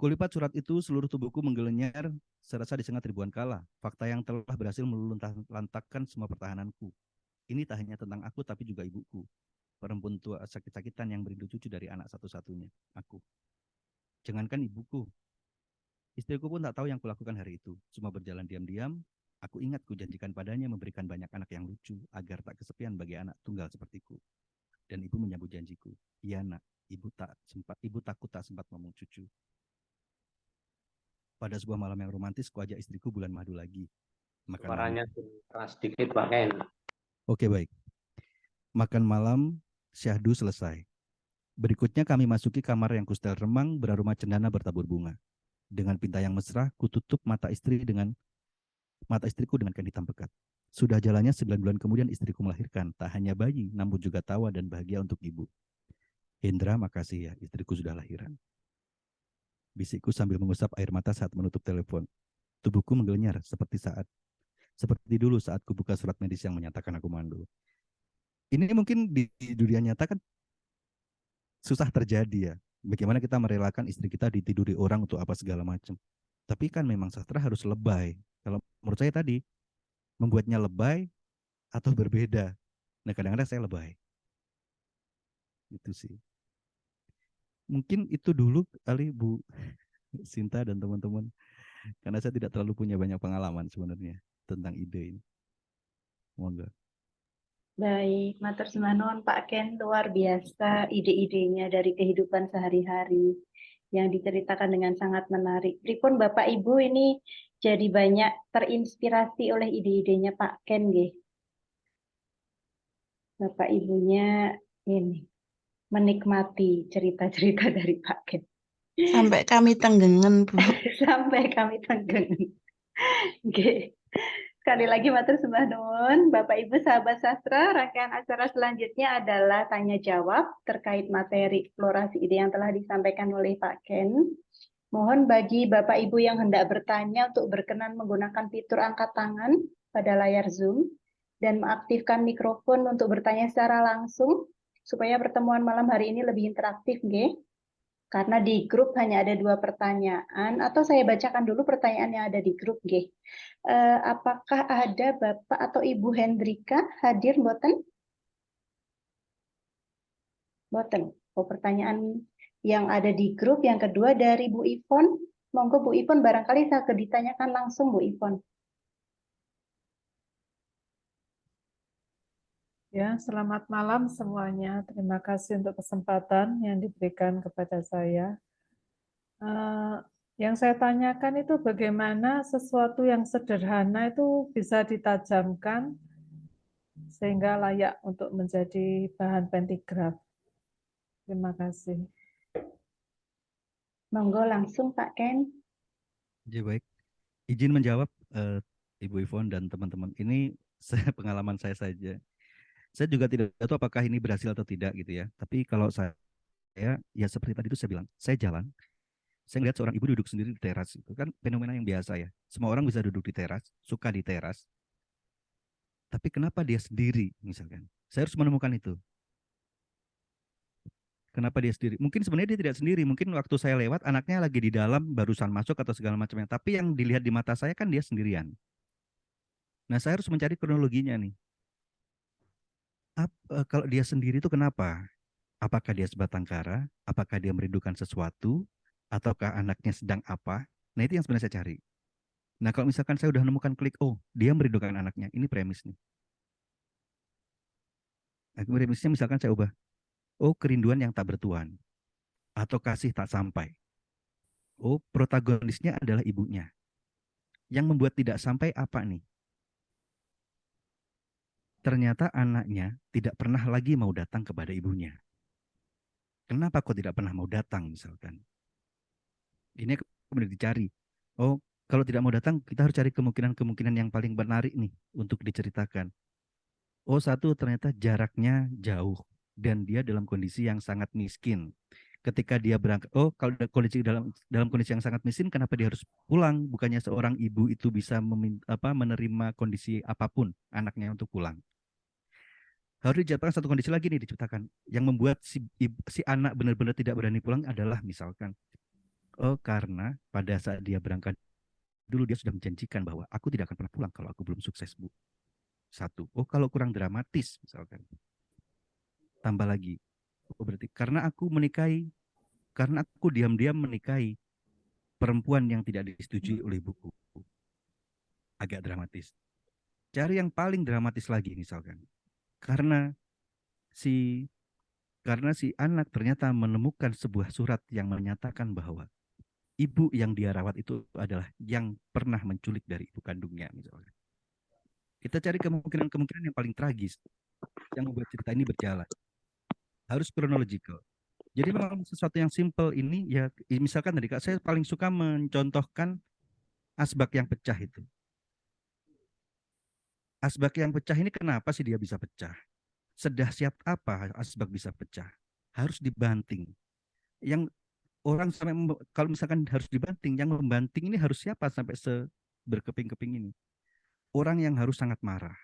Kulipat surat itu, seluruh tubuhku menggelenyar, serasa disengat ribuan kala. Fakta yang telah berhasil meluluntahlantakkan semua pertahananku. Ini tak hanya tentang aku, tapi juga ibuku. Perempuan tua sakit-sakitan yang merindu cucu dari anak satu-satunya, aku. Jangankan ibuku, Istriku pun tak tahu yang kulakukan hari itu. Semua berjalan diam-diam. Aku ingat kujanjikan padanya memberikan banyak anak yang lucu agar tak kesepian bagi anak tunggal sepertiku. Dan ibu menyambut janjiku. Iya nak, ibu takut tak sempat ngomong cucu. Pada sebuah malam yang romantis, kuajak istriku bulan madu lagi. Makan malam. Suaranya keras sedikit Pak Ken. Oke, baik. Makan malam syahdu selesai. Berikutnya kami masuki kamar yang kustel remang beraroma cendana bertabur bunga. Dengan pinta yang mesra, kututup mata istriku dengan kain hitam pekat. Sudah jalannya 9 bulan kemudian istriku melahirkan, tak hanya bayi, namun juga tawa dan bahagia untuk ibu. Indra, makasih ya, istriku sudah lahiran. Bisikku sambil mengusap air mata saat menutup telepon. Tubuhku menggelenyar seperti dulu saat kubuka surat medis yang menyatakan aku mandul. Ini mungkin di dunia nyata kan susah terjadi ya. Bagaimana kita merelakan istri kita ditiduri orang untuk apa segala macam. Tapi kan memang sastra harus lebay. Kalau menurut saya tadi, membuatnya lebay atau berbeda. Nah, kadang-kadang saya lebay. Itu sih. Mungkin itu dulu kali Bu Sinta dan teman-teman. Karena saya tidak terlalu punya banyak pengalaman sebenarnya tentang ide ini. Monggo. Baik, matur sembah nuwun Pak Ken, luar biasa ide-idenya dari kehidupan sehari-hari yang diceritakan dengan sangat menarik. Pripun Bapak Ibu ini jadi banyak terinspirasi oleh ide-idenya Pak Ken nggih. Bapak Ibunya ini menikmati cerita-cerita dari Pak Ken. Sampai kami tenggengen, Bu. Sampai kami tenggengen. Nggih. Sekali lagi matur sembah nuwun, Bapak Ibu sahabat sastra, rangkaian acara selanjutnya adalah tanya jawab terkait materi eksplorasi ide yang telah disampaikan oleh Pak Ken. Mohon bagi Bapak Ibu yang hendak bertanya untuk berkenan menggunakan fitur angkat tangan pada layar Zoom dan mengaktifkan mikrofon untuk bertanya secara langsung supaya pertemuan malam hari ini lebih interaktif, nggih. Karena di grup hanya ada 2 pertanyaan, atau saya bacakan dulu pertanyaan yang ada di grup, nggih. Apakah ada Bapak atau Ibu Hendrika hadir, mboten? Mboten. Oh, pertanyaan yang ada di grup yang kedua dari Bu Ivon. Monggo Bu Ivon, barangkali saya ditanyakan langsung Bu Ivon. Ya, selamat malam semuanya. Terima kasih untuk kesempatan yang diberikan kepada saya. Yang saya tanyakan itu bagaimana sesuatu yang sederhana itu bisa ditajamkan sehingga layak untuk menjadi bahan pentigraf. Terima kasih. Monggo langsung Pak Ken. Ya, baik. Izin menjawab Ibu Ivon dan teman-teman. Ini pengalaman saya saja. Saya juga tidak tahu apakah ini berhasil atau tidak gitu ya. Tapi kalau saya ya seperti tadi itu saya bilang, saya jalan, saya melihat seorang ibu duduk sendiri di teras. Itu kan fenomena yang biasa ya. Semua orang bisa duduk di teras, suka di teras. Tapi kenapa dia sendiri misalkan? Saya harus menemukan itu. Kenapa dia sendiri? Mungkin sebenarnya dia tidak sendiri. Mungkin waktu saya lewat anaknya lagi di dalam barusan masuk atau segala macamnya. Tapi yang dilihat di mata saya kan dia sendirian. Nah, saya harus mencari kronologinya nih. Kalau dia sendiri itu kenapa? Apakah dia sebatang kara? Apakah dia merindukan sesuatu? Ataukah anaknya sedang apa? Nah, itu yang sebenarnya saya cari. Nah, kalau misalkan saya udah menemukan klik, oh, dia merindukan anaknya. Ini premis nih. Nah, premisnya misalkan saya ubah. Oh, kerinduan yang tak bertuan. Atau kasih tak sampai. Oh, protagonisnya adalah ibunya. Yang membuat tidak sampai apa nih? Ternyata anaknya tidak pernah lagi mau datang kepada ibunya. Kenapa kok tidak pernah mau datang misalkan? Ini kemudian dicari. Oh, kalau tidak mau datang, kita harus cari kemungkinan-kemungkinan yang paling menarik nih untuk diceritakan. Oh, satu, ternyata jaraknya jauh dan dia dalam kondisi yang sangat miskin. Ketika dia berangkat, oh, kalau dalam kondisi yang sangat miskin, kenapa dia harus pulang? Bukannya seorang ibu itu bisa menerima kondisi apapun anaknya untuk pulang. Harus diciptakan satu kondisi lagi nih diciptakan yang membuat si anak benar-benar tidak berani pulang adalah misalkan, oh, karena pada saat dia berangkat dulu dia sudah menjanjikan bahwa aku tidak akan pernah pulang kalau aku belum sukses, Bu. Satu. Oh, kalau kurang dramatis misalkan. Tambah lagi. Oh, berarti karena aku diam-diam menikahi perempuan yang tidak disetujui oleh buku. Agak dramatis. Cari yang paling dramatis lagi misalkan. Karena si anak ternyata menemukan sebuah surat yang menyatakan bahwa ibu yang dia rawat itu adalah yang pernah menculik dari ibu kandungnya misalkan. Kita cari kemungkinan-kemungkinan yang paling tragis yang membuat cerita ini berjalan. Harus chronological. Jadi memang sesuatu yang simple ini ya, misalkan tadi Kak, saya paling suka mencontohkan asbak yang pecah itu. Asbak yang pecah ini kenapa sih dia bisa pecah? Sedahsyat apa asbak bisa pecah? Harus dibanting. Yang orang sampai kalau misalkan harus dibanting, yang membanting ini harus siapa sampai berkeping-keping ini? Orang yang harus sangat marah.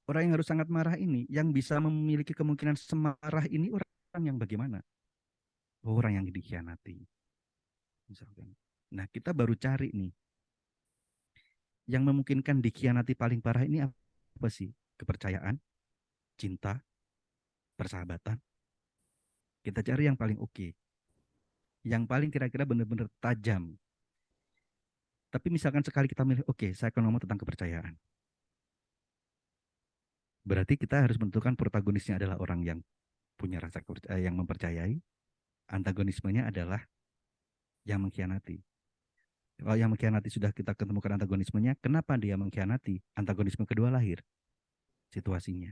Orang yang harus sangat marah ini, yang bisa memiliki kemungkinan semarah ini orang yang bagaimana? Orang yang dikhianati. Misalkan. Nah, kita baru cari nih. Yang memungkinkan dikhianati paling parah ini apa sih? Kepercayaan, cinta, persahabatan. Kita cari yang paling oke. Yang paling kira-kira benar-benar tajam. Tapi misalkan sekali kita milih, oke, saya akan ngomong tentang kepercayaan. Berarti kita harus menentukan protagonisnya adalah orang yang punya rasa yang mempercayai, antagonismenya adalah yang mengkhianati. Kalau yang mengkhianati sudah kita ketemukan antagonismenya, kenapa dia mengkhianati? Antagonisme kedua lahir, situasinya.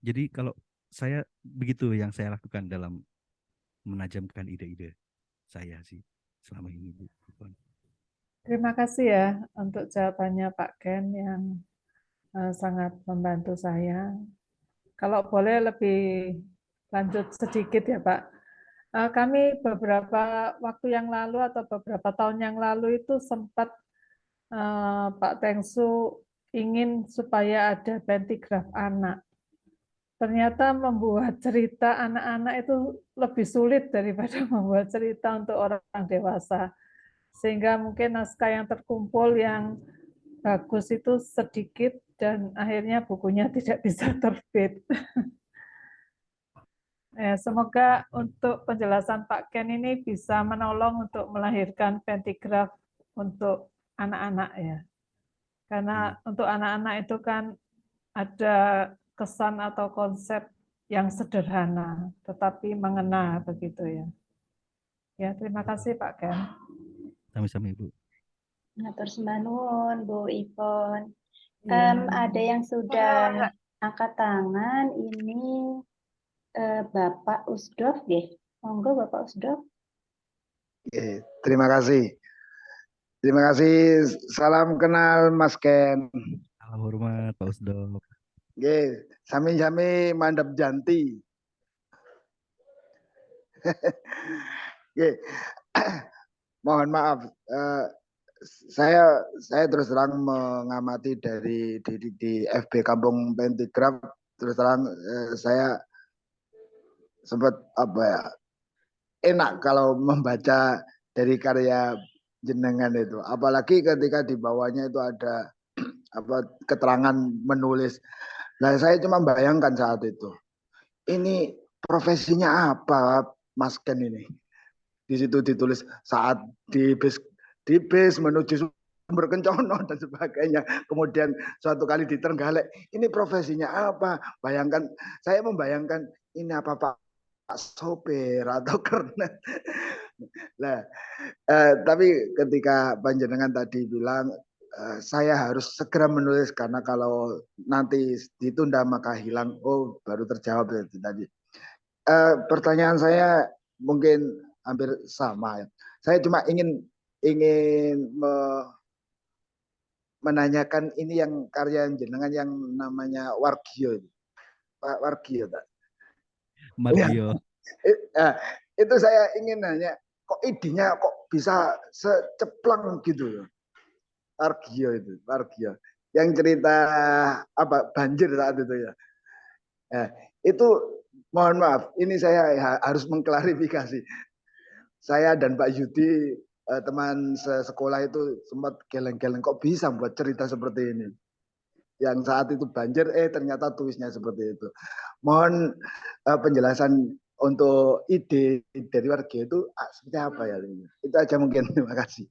Jadi kalau saya begitu yang saya lakukan dalam menajamkan ide-ide saya sih selama ini, Bu. Terima kasih ya untuk jawabannya Pak Ken yang sangat membantu saya. Kalau boleh lebih lanjut sedikit ya Pak. Kami beberapa waktu yang lalu atau beberapa tahun yang lalu itu sempat Pak Tengsu ingin supaya ada pentigraf anak. Ternyata membuat cerita anak-anak itu lebih sulit daripada membuat cerita untuk orang dewasa. Sehingga mungkin naskah yang terkumpul yang bagus itu sedikit dan akhirnya bukunya tidak bisa terbit. Semoga untuk penjelasan Pak Ken ini bisa menolong untuk melahirkan pentigraf untuk anak-anak ya. Karena untuk anak-anak itu kan ada kesan atau konsep yang sederhana, tetapi mengena begitu ya. Ya, terima kasih Pak Ken. Sama-sama Ibu. Matur sembah nuwun Bu Ipon. Ya. Ada yang sudah angkat tangan, ini Bapak Usdof nggih. Monggo Bapak Usdof. Oke, terima kasih. Terima kasih. Salam kenal Mas Ken. Salam hormat Pak Usdof. Oke, sami-sami mandap janti. Oke. Mohon maaf, saya terus terang mengamati di FB Kampung Pentigraf, terus terang saya sempat enak kalau membaca dari karya jenengan itu, apalagi ketika di bawahnya itu ada keterangan menulis. Nah, saya cuma bayangkan saat itu, ini profesinya apa Mas Ken ini? Di situ ditulis saat di bis menuju Sumber Kencono dan sebagainya. Kemudian suatu kali di Trenggalek, ini profesinya apa? Bayangkan, saya membayangkan ini apa Pak sopir atau kernet. Nah, tapi ketika panjenengan tadi bilang saya harus segera menulis karena kalau nanti ditunda maka hilang. Oh, baru terjawab tadi. Pertanyaan saya mungkin hampir sama ya. Saya cuma ingin menanyakan ini yang karya jenengan yang namanya Wargio. Pak Wargio tak? Margio. Ya, itu saya ingin nanya, kok idenya kok bisa seceplang gitu? Wargio itu, Wargio. Yang cerita banjir saat itu ya. Itu mohon maaf, ini saya harus mengklarifikasi. Saya dan Pak Yudi, teman sekolah itu sempat geleng-geleng, kok bisa buat cerita seperti ini. Yang saat itu banjir, ternyata tulisnya seperti itu. Mohon penjelasan untuk ide dari warga itu seperti apa ya? Itu aja mungkin. Terima kasih.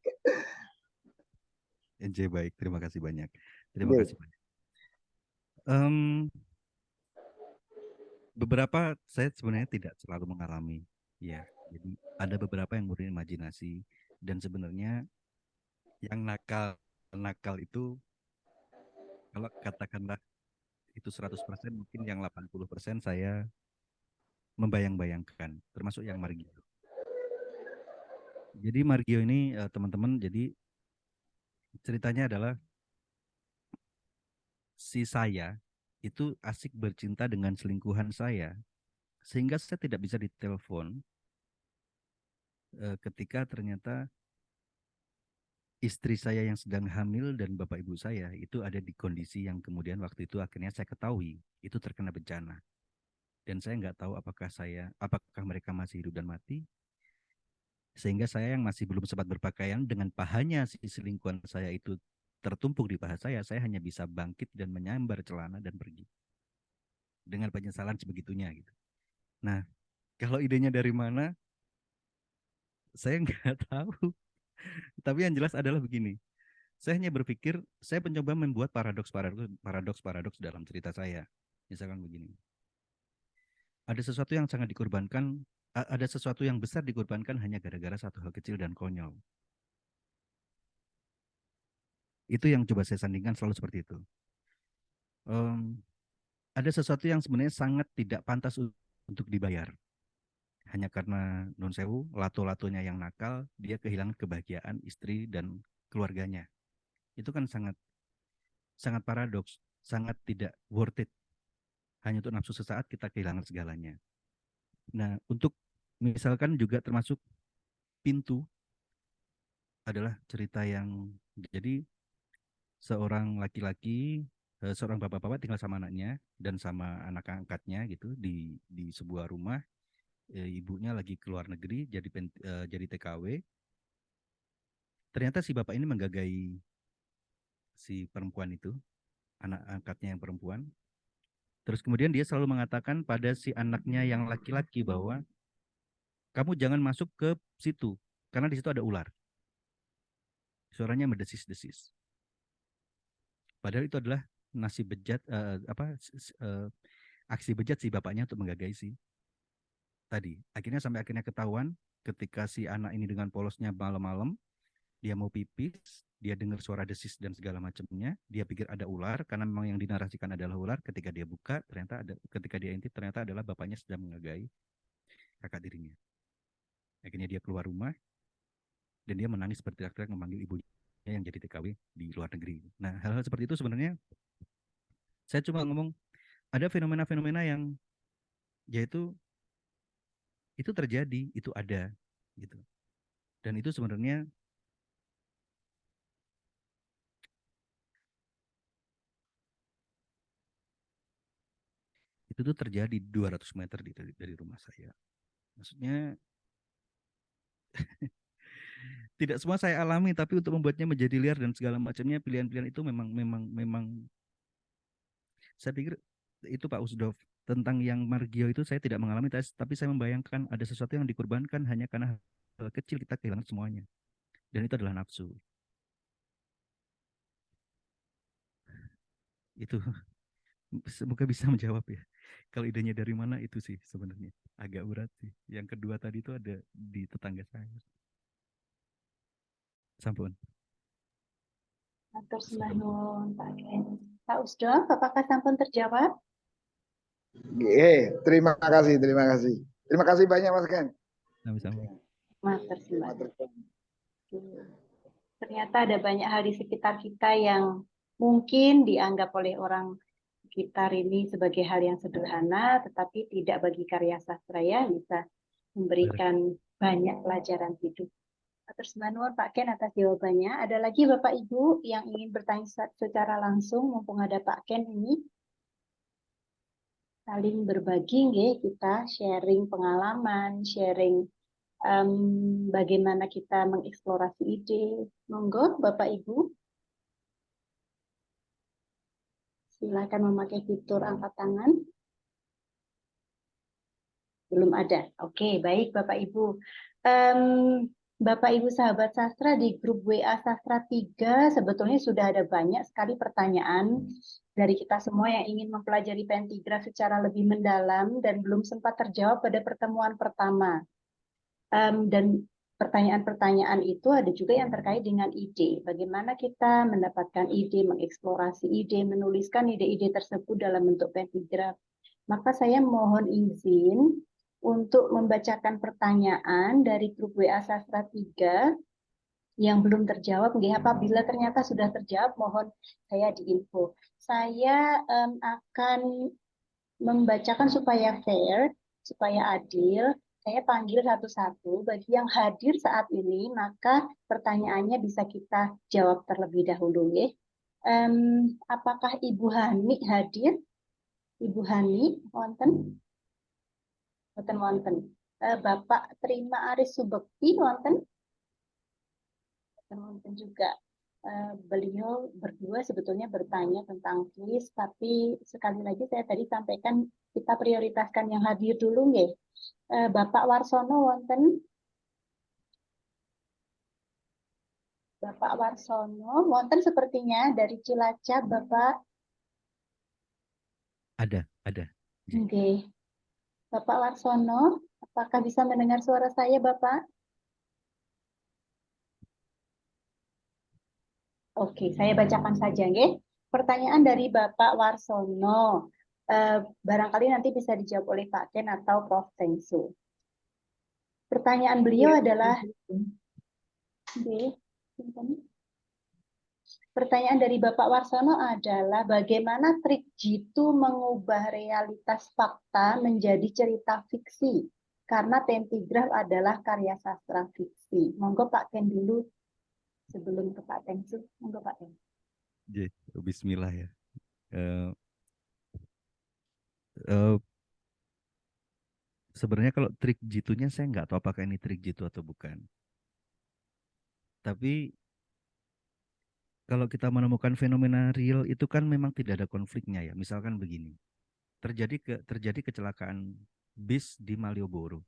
NJ baik, terima kasih banyak. Terima Oke. kasih banyak. Beberapa saya sebenarnya tidak selalu mengalami, ya. Jadi ada beberapa yang murni imajinasi dan sebenarnya yang nakal itu kalau katakanlah itu 100%, mungkin yang 80% saya membayang-bayangkan, termasuk yang Margio. Jadi Margio ini teman-teman, jadi ceritanya adalah si saya itu asik bercinta dengan selingkuhan saya, sehingga saya tidak bisa ditelepon ketika ternyata istri saya yang sedang hamil dan bapak ibu saya itu ada di kondisi yang kemudian waktu itu akhirnya saya ketahui itu terkena bencana. Dan saya nggak tahu apakah mereka masih hidup dan mati, sehingga saya yang masih belum sempat berpakaian dengan pahanya si selingkuhan saya itu tertumpuk di paha saya hanya bisa bangkit dan menyambar celana dan pergi dengan penyesalan sebegitunya gitu. Nah, kalau idenya dari mana, saya nggak tahu. Tapi yang jelas adalah begini, saya hanya berpikir, saya mencoba membuat paradoks dalam cerita saya. Misalkan begini, ada sesuatu yang sangat dikorbankan, ada sesuatu yang besar dikorbankan hanya gara-gara satu hal kecil dan konyol. Itu yang coba saya sandingkan selalu seperti itu. Ada sesuatu yang sebenarnya sangat tidak pantas untuk dibayar. Hanya karena non sewu, lato-latonya yang nakal, dia kehilangan kebahagiaan istri dan keluarganya. Itu kan sangat paradoks, sangat tidak worth it. Hanya untuk nafsu sesaat kita kehilangan segalanya. Nah, untuk misalkan juga termasuk Pintu adalah cerita yang jadi seorang laki-laki, seorang bapak-bapak tinggal sama anaknya dan sama anak angkatnya gitu di sebuah rumah. Ibunya lagi keluar negeri jadi TKW. Ternyata si bapak ini menggagai si perempuan itu, anak angkatnya yang perempuan. Terus kemudian dia selalu mengatakan pada si anaknya yang laki-laki bahwa kamu jangan masuk ke situ karena di situ ada ular. Suaranya mendesis-desis. Padahal itu adalah nasib bejat aksi bejat si bapaknya untuk menggagai si tadi. Sampai akhirnya ketahuan ketika si anak ini dengan polosnya malam-malam dia mau pipis, dia dengar suara desis dan segala macamnya, dia pikir ada ular karena memang yang dinarasikan adalah ular. Ketika dia buka ketika dia intip ternyata adalah bapaknya sedang menggagai kakak dirinya. Akhirnya dia keluar rumah dan dia menangis berteriak-teriak memanggil ibunya yang jadi TKW di luar negeri. Nah, hal-hal seperti itu sebenarnya saya cuma ngomong ada fenomena-fenomena yang yaitu itu terjadi, itu ada gitu. Dan itu sebenarnya itu tuh terjadi 200 meter dari rumah saya. Maksudnya tidak semua saya alami, tapi untuk membuatnya menjadi liar dan segala macamnya, pilihan-pilihan itu memang saya pikir itu Pak Usdov tentang yang Margio itu saya tidak mengalami, tapi saya membayangkan ada sesuatu yang dikorbankan hanya karena hal kecil kita kehilangan semuanya, dan itu adalah nafsu. Itu semoga bisa menjawab ya. Kalau idenya dari mana itu sih sebenarnya agak berat sih. Yang kedua tadi itu ada di tetangga saya. Sampun. Matur sembah nuwun Pak Ken. Pak Usdov, apakah sampun terjawab? Terima kasih. Terima kasih banyak Mas Ken. Sama-sama. Matur sembah. Ternyata ada banyak hal di sekitar kita yang mungkin dianggap oleh orang sekitar ini sebagai hal yang sederhana, tetapi tidak bagi karya sastra ya, bisa memberikan banyak pelajaran hidup. Terus Manuel Pak Ken atas jawabannya. Ada lagi Bapak Ibu yang ingin bertanya secara langsung, mumpung ada Pak Ken ini. Saling berbagi, kita sharing pengalaman, sharing bagaimana kita mengeksplorasi ide. Monggo Bapak Ibu. Silakan memakai fitur angkat tangan. Belum ada. Oke, baik Bapak Ibu. Bapak Ibu sahabat sastra di grup WA Sastra 3 sebetulnya sudah ada banyak sekali pertanyaan dari kita semua yang ingin mempelajari pentigraf secara lebih mendalam dan belum sempat terjawab pada pertemuan pertama. Dan pertanyaan-pertanyaan itu ada juga yang terkait dengan ide. Bagaimana kita mendapatkan ide, mengeksplorasi ide, menuliskan ide-ide tersebut dalam bentuk pentigraf. Maka saya mohon izin untuk membacakan pertanyaan dari grup WA Sastra 3 yang belum terjawab. Apabila ternyata sudah terjawab, mohon saya diinfo. Saya akan membacakan supaya fair, supaya adil. Saya panggil satu-satu. Bagi yang hadir saat ini, maka pertanyaannya bisa kita jawab terlebih dahulu. Ya. Apakah Ibu Hani hadir? Ibu Hani, wonten? Wonten. Bapak Terima Aris Subekti, wonten? Wonten juga. Beliau berdua sebetulnya bertanya tentang kuis, tapi sekali lagi saya tadi sampaikan kita prioritaskan yang hadir dulu, nggih. Bapak Warsono, wonten? Bapak Warsono, wonten sepertinya dari Cilacap, Bapak. Ada. Oke. Bapak Warsono, apakah bisa mendengar suara saya, Bapak? Oke, saya bacakan saja, nggih. Pertanyaan dari Bapak Warsono. Barangkali nanti bisa dijawab oleh Pak Ken atau Prof. Tengsu. Pertanyaan beliau adalah, pertanyaan dari Bapak Warsono adalah bagaimana trik jitu mengubah realitas fakta menjadi cerita fiksi? Karena pentigraf adalah karya sastra fiksi. Monggo Pak Ken dulu sebelum ke Pak Tengsu. Monggo Pak Ken. Bismillah ya. Sebenarnya kalau trik jitunya saya nggak tahu apakah ini trik jitu atau bukan. Tapi kalau kita menemukan fenomena real itu kan memang tidak ada konfliknya ya. Misalkan begini, terjadi kecelakaan bis di Malioboro.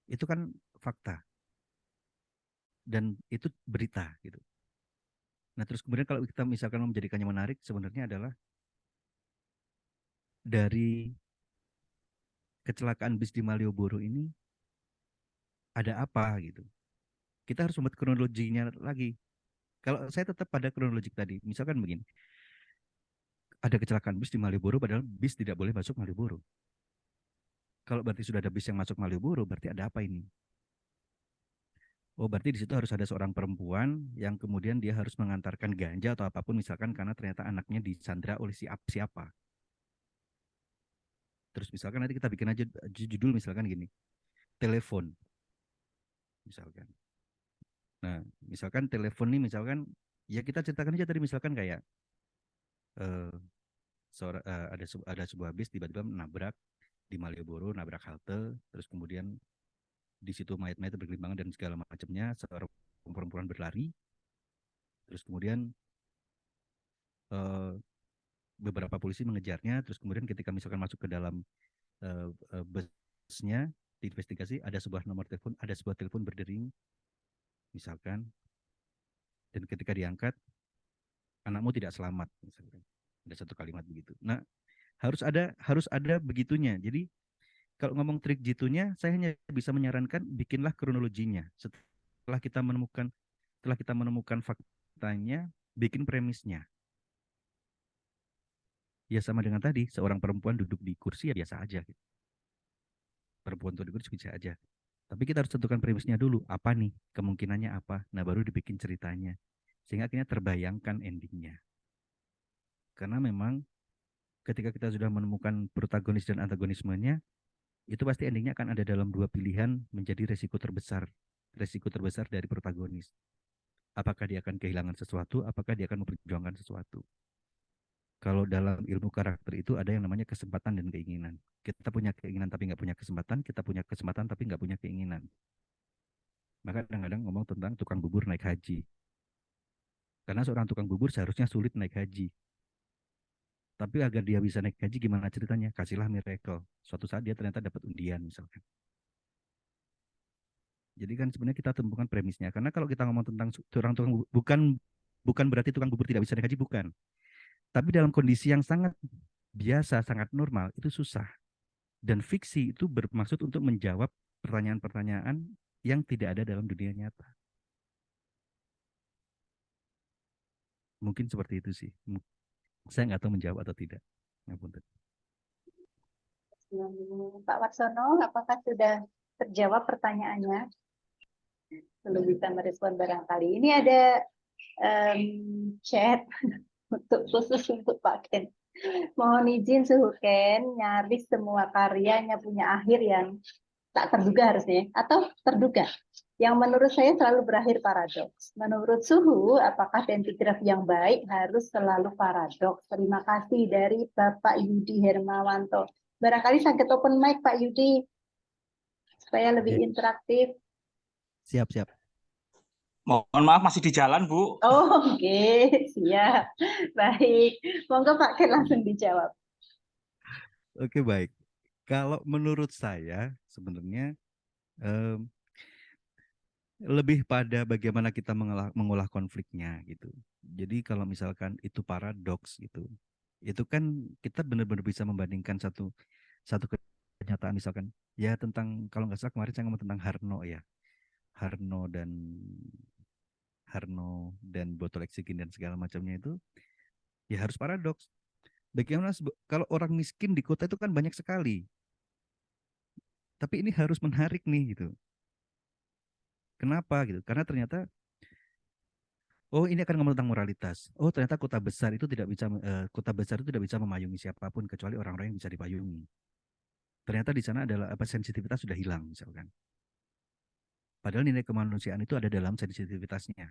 Itu kan fakta dan itu berita gitu. Nah terus kemudian kalau kita misalkan menjadikannya menarik, sebenarnya adalah dari kecelakaan bis di Malioboro ini ada apa gitu. Kita harus membuat kronologinya lagi. Kalau saya tetap pada kronologi tadi, misalkan begini, ada kecelakaan bis di Malioboro, padahal bis tidak boleh masuk Malioboro. Kalau berarti sudah ada bis yang masuk Malioboro, berarti ada apa ini? Oh, berarti di situ harus ada seorang perempuan yang kemudian dia harus mengantarkan ganja atau apapun, misalkan karena ternyata anaknya disandra oleh siapa. Terus misalkan nanti kita bikin aja judul misalkan gini, telepon, misalkan. Nah, misalkan telepon nih, misalkan ya kita ceritakan aja tadi misalkan kayak ada sebuah bis tiba-tiba menabrak di Malioboro, nabrak halte, terus kemudian di situ mayat-mayat bergelimpangan dan segala macamnya, seorang perempuan berlari, terus kemudian beberapa polisi mengejarnya, terus kemudian ketika misalkan masuk ke dalam busnya, diinvestigasi ada sebuah nomor telepon, ada sebuah telepon berdering, misalkan, dan ketika diangkat, anakmu tidak selamat, misalkan, ada satu kalimat begitu. Nah, harus ada begitunya. Jadi kalau ngomong trik jitunya, saya hanya bisa menyarankan bikinlah kronologinya. Setelah kita menemukan faktanya, bikin premisnya. Ya sama dengan tadi, seorang perempuan duduk di kursi ya biasa aja. Perempuan duduk di kursi bisa aja. Tapi kita harus tentukan premisnya dulu. Apa nih? Kemungkinannya apa? Nah baru dibikin ceritanya. Sehingga akhirnya terbayangkan endingnya. Karena memang ketika kita sudah menemukan protagonis dan antagonismenya, itu pasti endingnya akan ada dalam dua pilihan menjadi resiko terbesar dari protagonis. Apakah dia akan kehilangan sesuatu, apakah dia akan memperjuangkan sesuatu. Kalau dalam ilmu karakter itu ada yang namanya kesempatan dan keinginan. Kita punya keinginan tapi nggak punya kesempatan, kita punya kesempatan tapi nggak punya keinginan. Maka kadang-kadang ngomong tentang tukang bubur naik haji. Karena seorang tukang bubur seharusnya sulit naik haji. Tapi agar dia bisa naik haji gimana ceritanya? Kasihlah miracle. Suatu saat dia ternyata dapat undian misalkan. Jadi kan sebenarnya kita temukan premisnya. Karena kalau kita ngomong tentang tukang bukan berarti tukang bubur tidak bisa naik haji, bukan. Tapi dalam kondisi yang sangat biasa, sangat normal, itu susah. Dan fiksi itu bermaksud untuk menjawab pertanyaan-pertanyaan yang tidak ada dalam dunia nyata. Mungkin seperti itu sih. Saya nggak tahu menjawab atau tidak. Ngapunten. Pak Warsono, apakah sudah terjawab pertanyaannya? Belum bisa merespon barangkali. Ini ada chat khusus untuk Pak Ken. Mohon izin Suhu Ken, nyaris semua karyanya punya akhir yang tak terduga harusnya, atau terduga. Yang menurut saya selalu berakhir paradoks. Menurut Suhu, apakah pentigraf yang baik harus selalu paradoks? Terima kasih dari Bapak Yudi Hermawanto. Barangkali sakit open mic Pak Yudi, supaya lebih Oke. interaktif. Siap. Mohon maaf masih di jalan, Bu. Oh, oke, siap. Baik, monggo Pak Ken langsung dijawab. Oke, baik. Kalau menurut saya sebenarnya lebih pada bagaimana kita mengolah konfliknya gitu. Jadi kalau misalkan itu paradoks gitu, itu kan kita benar-benar bisa membandingkan satu kenyataan, misalkan ya tentang, kalau nggak salah kemarin saya ngomong tentang Harno dan botol eksigen dan segala macamnya, itu ya harus paradoks. Bagaimana kalau orang miskin di kota itu kan banyak sekali, tapi ini harus menarik nih gitu. Kenapa gitu? Karena ternyata ini akan ngomong tentang moralitas. Oh, ternyata kota besar itu tidak bisa memayungi siapapun kecuali orang-orang yang bisa dipayungi. Ternyata di sana adalah sensitivitas sudah hilang misalkan. Padahal nilai kemanusiaan itu ada dalam sensitivitasnya.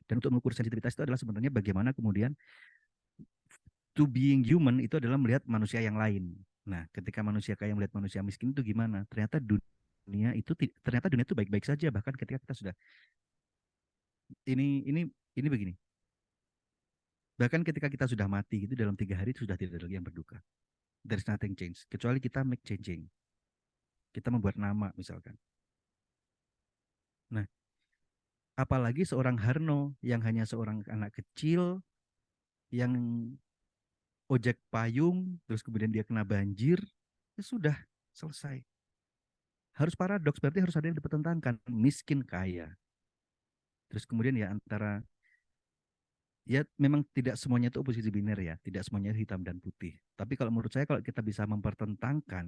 Dan untuk mengukur sensitivitas itu adalah sebenarnya bagaimana kemudian to being human itu adalah melihat manusia yang lain. Nah, ketika manusia kaya melihat manusia miskin itu gimana? Ternyata dunia itu baik-baik saja, bahkan ketika kita sudah ini begini. Bahkan ketika kita sudah mati itu dalam 3 hari sudah tidak ada lagi yang berduka. There is nothing change, kecuali kita make changing. Kita membuat nama misalkan. Nah, apalagi seorang Harno yang hanya seorang anak kecil yang ojek payung, terus kemudian dia kena banjir, ya sudah selesai. Harus paradoks, berarti harus ada yang dipertentangkan, miskin kaya. Terus kemudian ya antara, ya memang tidak semuanya itu oposisi biner ya, tidak semuanya hitam dan putih. Tapi kalau menurut saya kalau kita bisa mempertentangkan,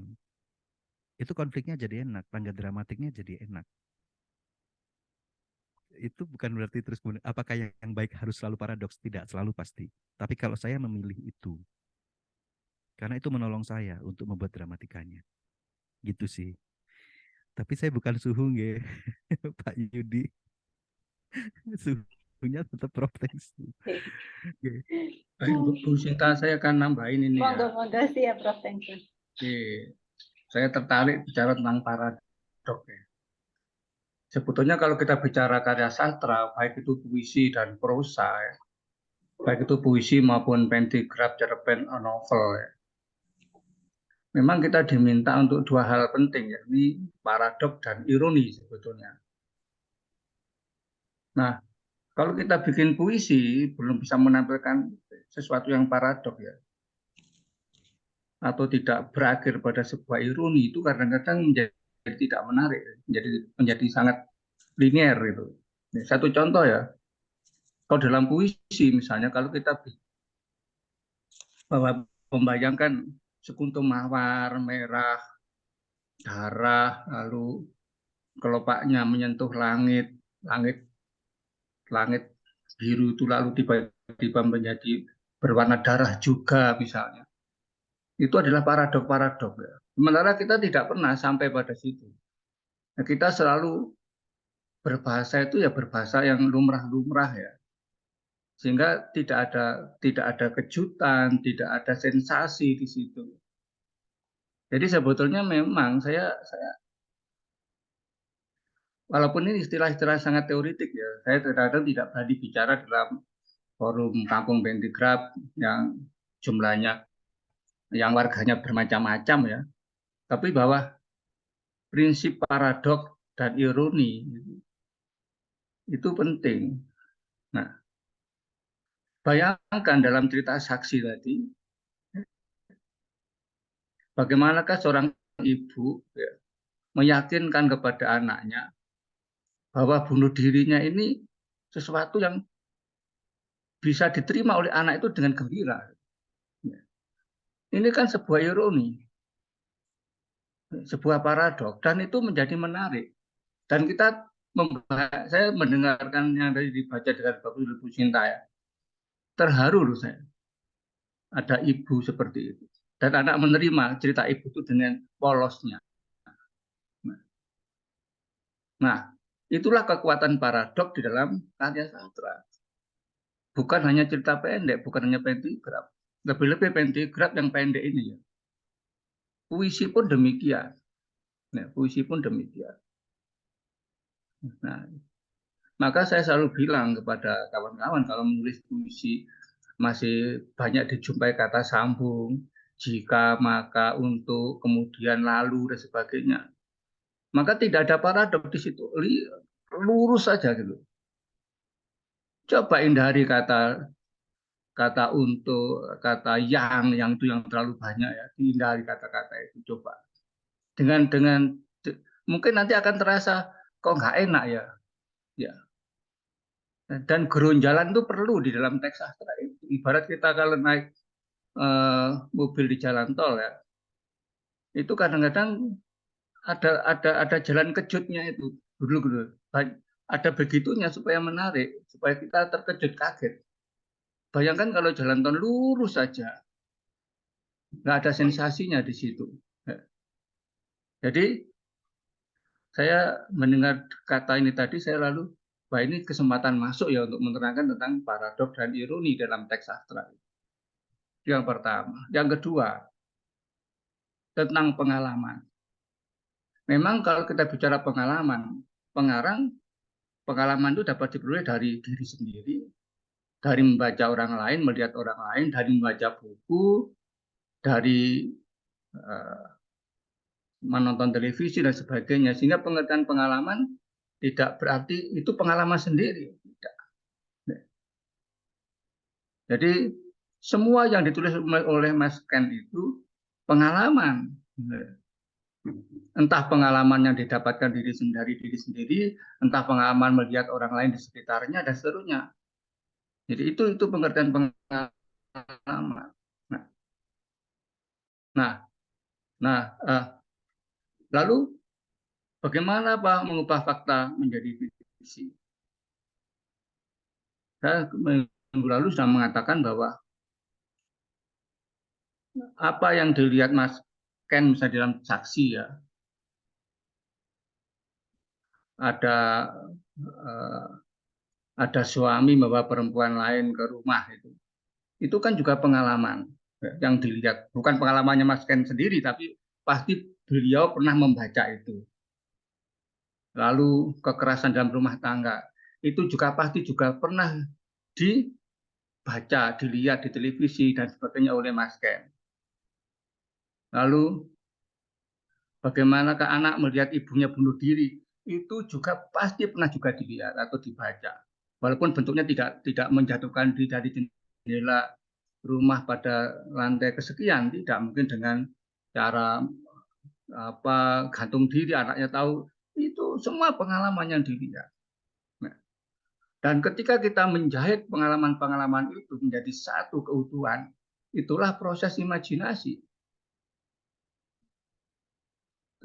itu konfliknya jadi enak, tangga dramatiknya jadi enak. Itu bukan berarti terus kemudian apakah yang baik harus selalu paradoks, tidak selalu pasti. Tapi kalau saya memilih itu, karena itu menolong saya untuk membuat dramatikanya. Gitu sih. Tapi saya bukan suhu nge, Pak Yudi. Suhunya tetap proteksi. Baik, Bu Sinta, saya akan nambahin ini ya. Monggo siap Prof. Tengku. Oke. Saya tertarik bicara tentang paradok ya. Sebetulnya kalau kita bicara karya sastra, baik itu puisi dan prosa, ya, baik itu puisi maupun pentigraf, cerpen, novel, ya, memang kita diminta untuk 2 hal penting, yakni paradok dan ironi sebetulnya. Nah, kalau kita bikin puisi belum bisa menampilkan sesuatu yang paradok ya, atau tidak berakhir pada sebuah ironi, itu kadang-kadang menjadi tidak menarik, menjadi sangat linier gitu. Satu contoh ya, kalau dalam puisi misalnya kalau kita membayangkan sekuntum mawar merah, darah, lalu kelopaknya menyentuh langit biru itu lalu tiba-tiba menjadi berwarna darah juga misalnya. Itu adalah paradok-paradok ya. Sementara kita tidak pernah sampai pada situ. Nah, kita selalu berbahasa itu ya berbahasa yang lumrah-lumrah ya. Sehingga tidak ada kejutan, tidak ada sensasi di situ. Jadi sebetulnya memang saya walaupun ini istilah-istilah sangat teoritik ya, saya kadang-kadang tidak berani bicara dalam forum kampung pentigraf yang jumlahnya yang warganya bermacam-macam ya, tapi bahwa prinsip paradok dan ironi itu penting. Nah, bayangkan dalam cerita saksi tadi, bagaimanakah seorang ibu ya, meyakinkan kepada anaknya bahwa bunuh dirinya ini sesuatu yang bisa diterima oleh anak itu dengan gembira. Ini kan sebuah ironi, sebuah paradok, dan itu menjadi menarik. Dan kita saya mendengarkan yang tadi dibaca dengan bagus Ibu Sinta ya, terharu loh saya. Ada ibu seperti itu. Dan anak menerima cerita ibu itu dengan polosnya. Nah, itulah kekuatan paradok di dalam karya sastra. Bukan hanya cerita pendek, bukan hanya pentigraf. Lebih-lebih pentigraf yang pendek ini ya. Puisi pun demikian. Nah, puisi pun demikian. Nah, maka saya selalu bilang kepada kawan-kawan kalau menulis puisi masih banyak dijumpai kata sambung, jika, maka, untuk, kemudian, lalu, dan sebagainya. Maka tidak ada paradok di situ. Lurus saja gitu. Coba hindari kata untuk, kata yang itu yang terlalu banyak ya. Hindari kata-kata itu coba. Dengan mungkin nanti akan terasa kok nggak enak ya. Ya. Dan geronjalan itu perlu di dalam teks sastra itu. Ibarat kita kalau naik mobil di jalan tol ya, itu kadang-kadang ada jalan kejutnya itu, dulu ada begitunya supaya menarik, supaya kita terkejut kaget. Bayangkan kalau jalan tol lurus saja, nggak ada sensasinya di situ. Jadi saya mendengar kata ini tadi, saya lalu, wah ini kesempatan masuk ya untuk menerangkan tentang paradok dan ironi dalam teks sastra. Yang pertama. Yang kedua, tentang pengalaman. Memang kalau kita bicara pengalaman, pengalaman itu dapat diperoleh dari diri sendiri, dari membaca orang lain, melihat orang lain, dari membaca buku, dari menonton televisi dan sebagainya. Sehingga pengertian pengalaman tidak berarti itu pengalaman sendiri. Tidak. Jadi semua yang ditulis oleh Mas Ken itu pengalaman. Entah pengalaman yang didapatkan dari diri sendiri, entah pengalaman melihat orang lain di sekitarnya, dan seterusnya. Jadi itu pengertian pengalaman. Lalu bagaimana Pak mengubah fakta menjadi fiksi? Saya minggu lalu sudah mengatakan bahwa apa yang dilihat Mas Ken misalnya dalam saksi ya, ada suami membawa perempuan lain ke rumah itu kan juga pengalaman yang dilihat, bukan pengalamannya Mas Ken sendiri, tapi pasti beliau pernah membaca itu. Lalu kekerasan dalam rumah tangga itu juga pasti juga pernah dibaca, dilihat di televisi dan sebagainya oleh Mas Ken. Lalu bagaimanakah anak melihat ibunya bunuh diri, itu juga pasti pernah juga dilihat atau dibaca. Walaupun bentuknya tidak menjatuhkan diri dari jendela rumah pada lantai kesekian, tidak mungkin dengan cara gantung diri, anaknya tahu, itu semua pengalaman yang dilihat. Dan ketika kita menjahit pengalaman-pengalaman itu menjadi satu keutuhan, itulah proses imajinasi.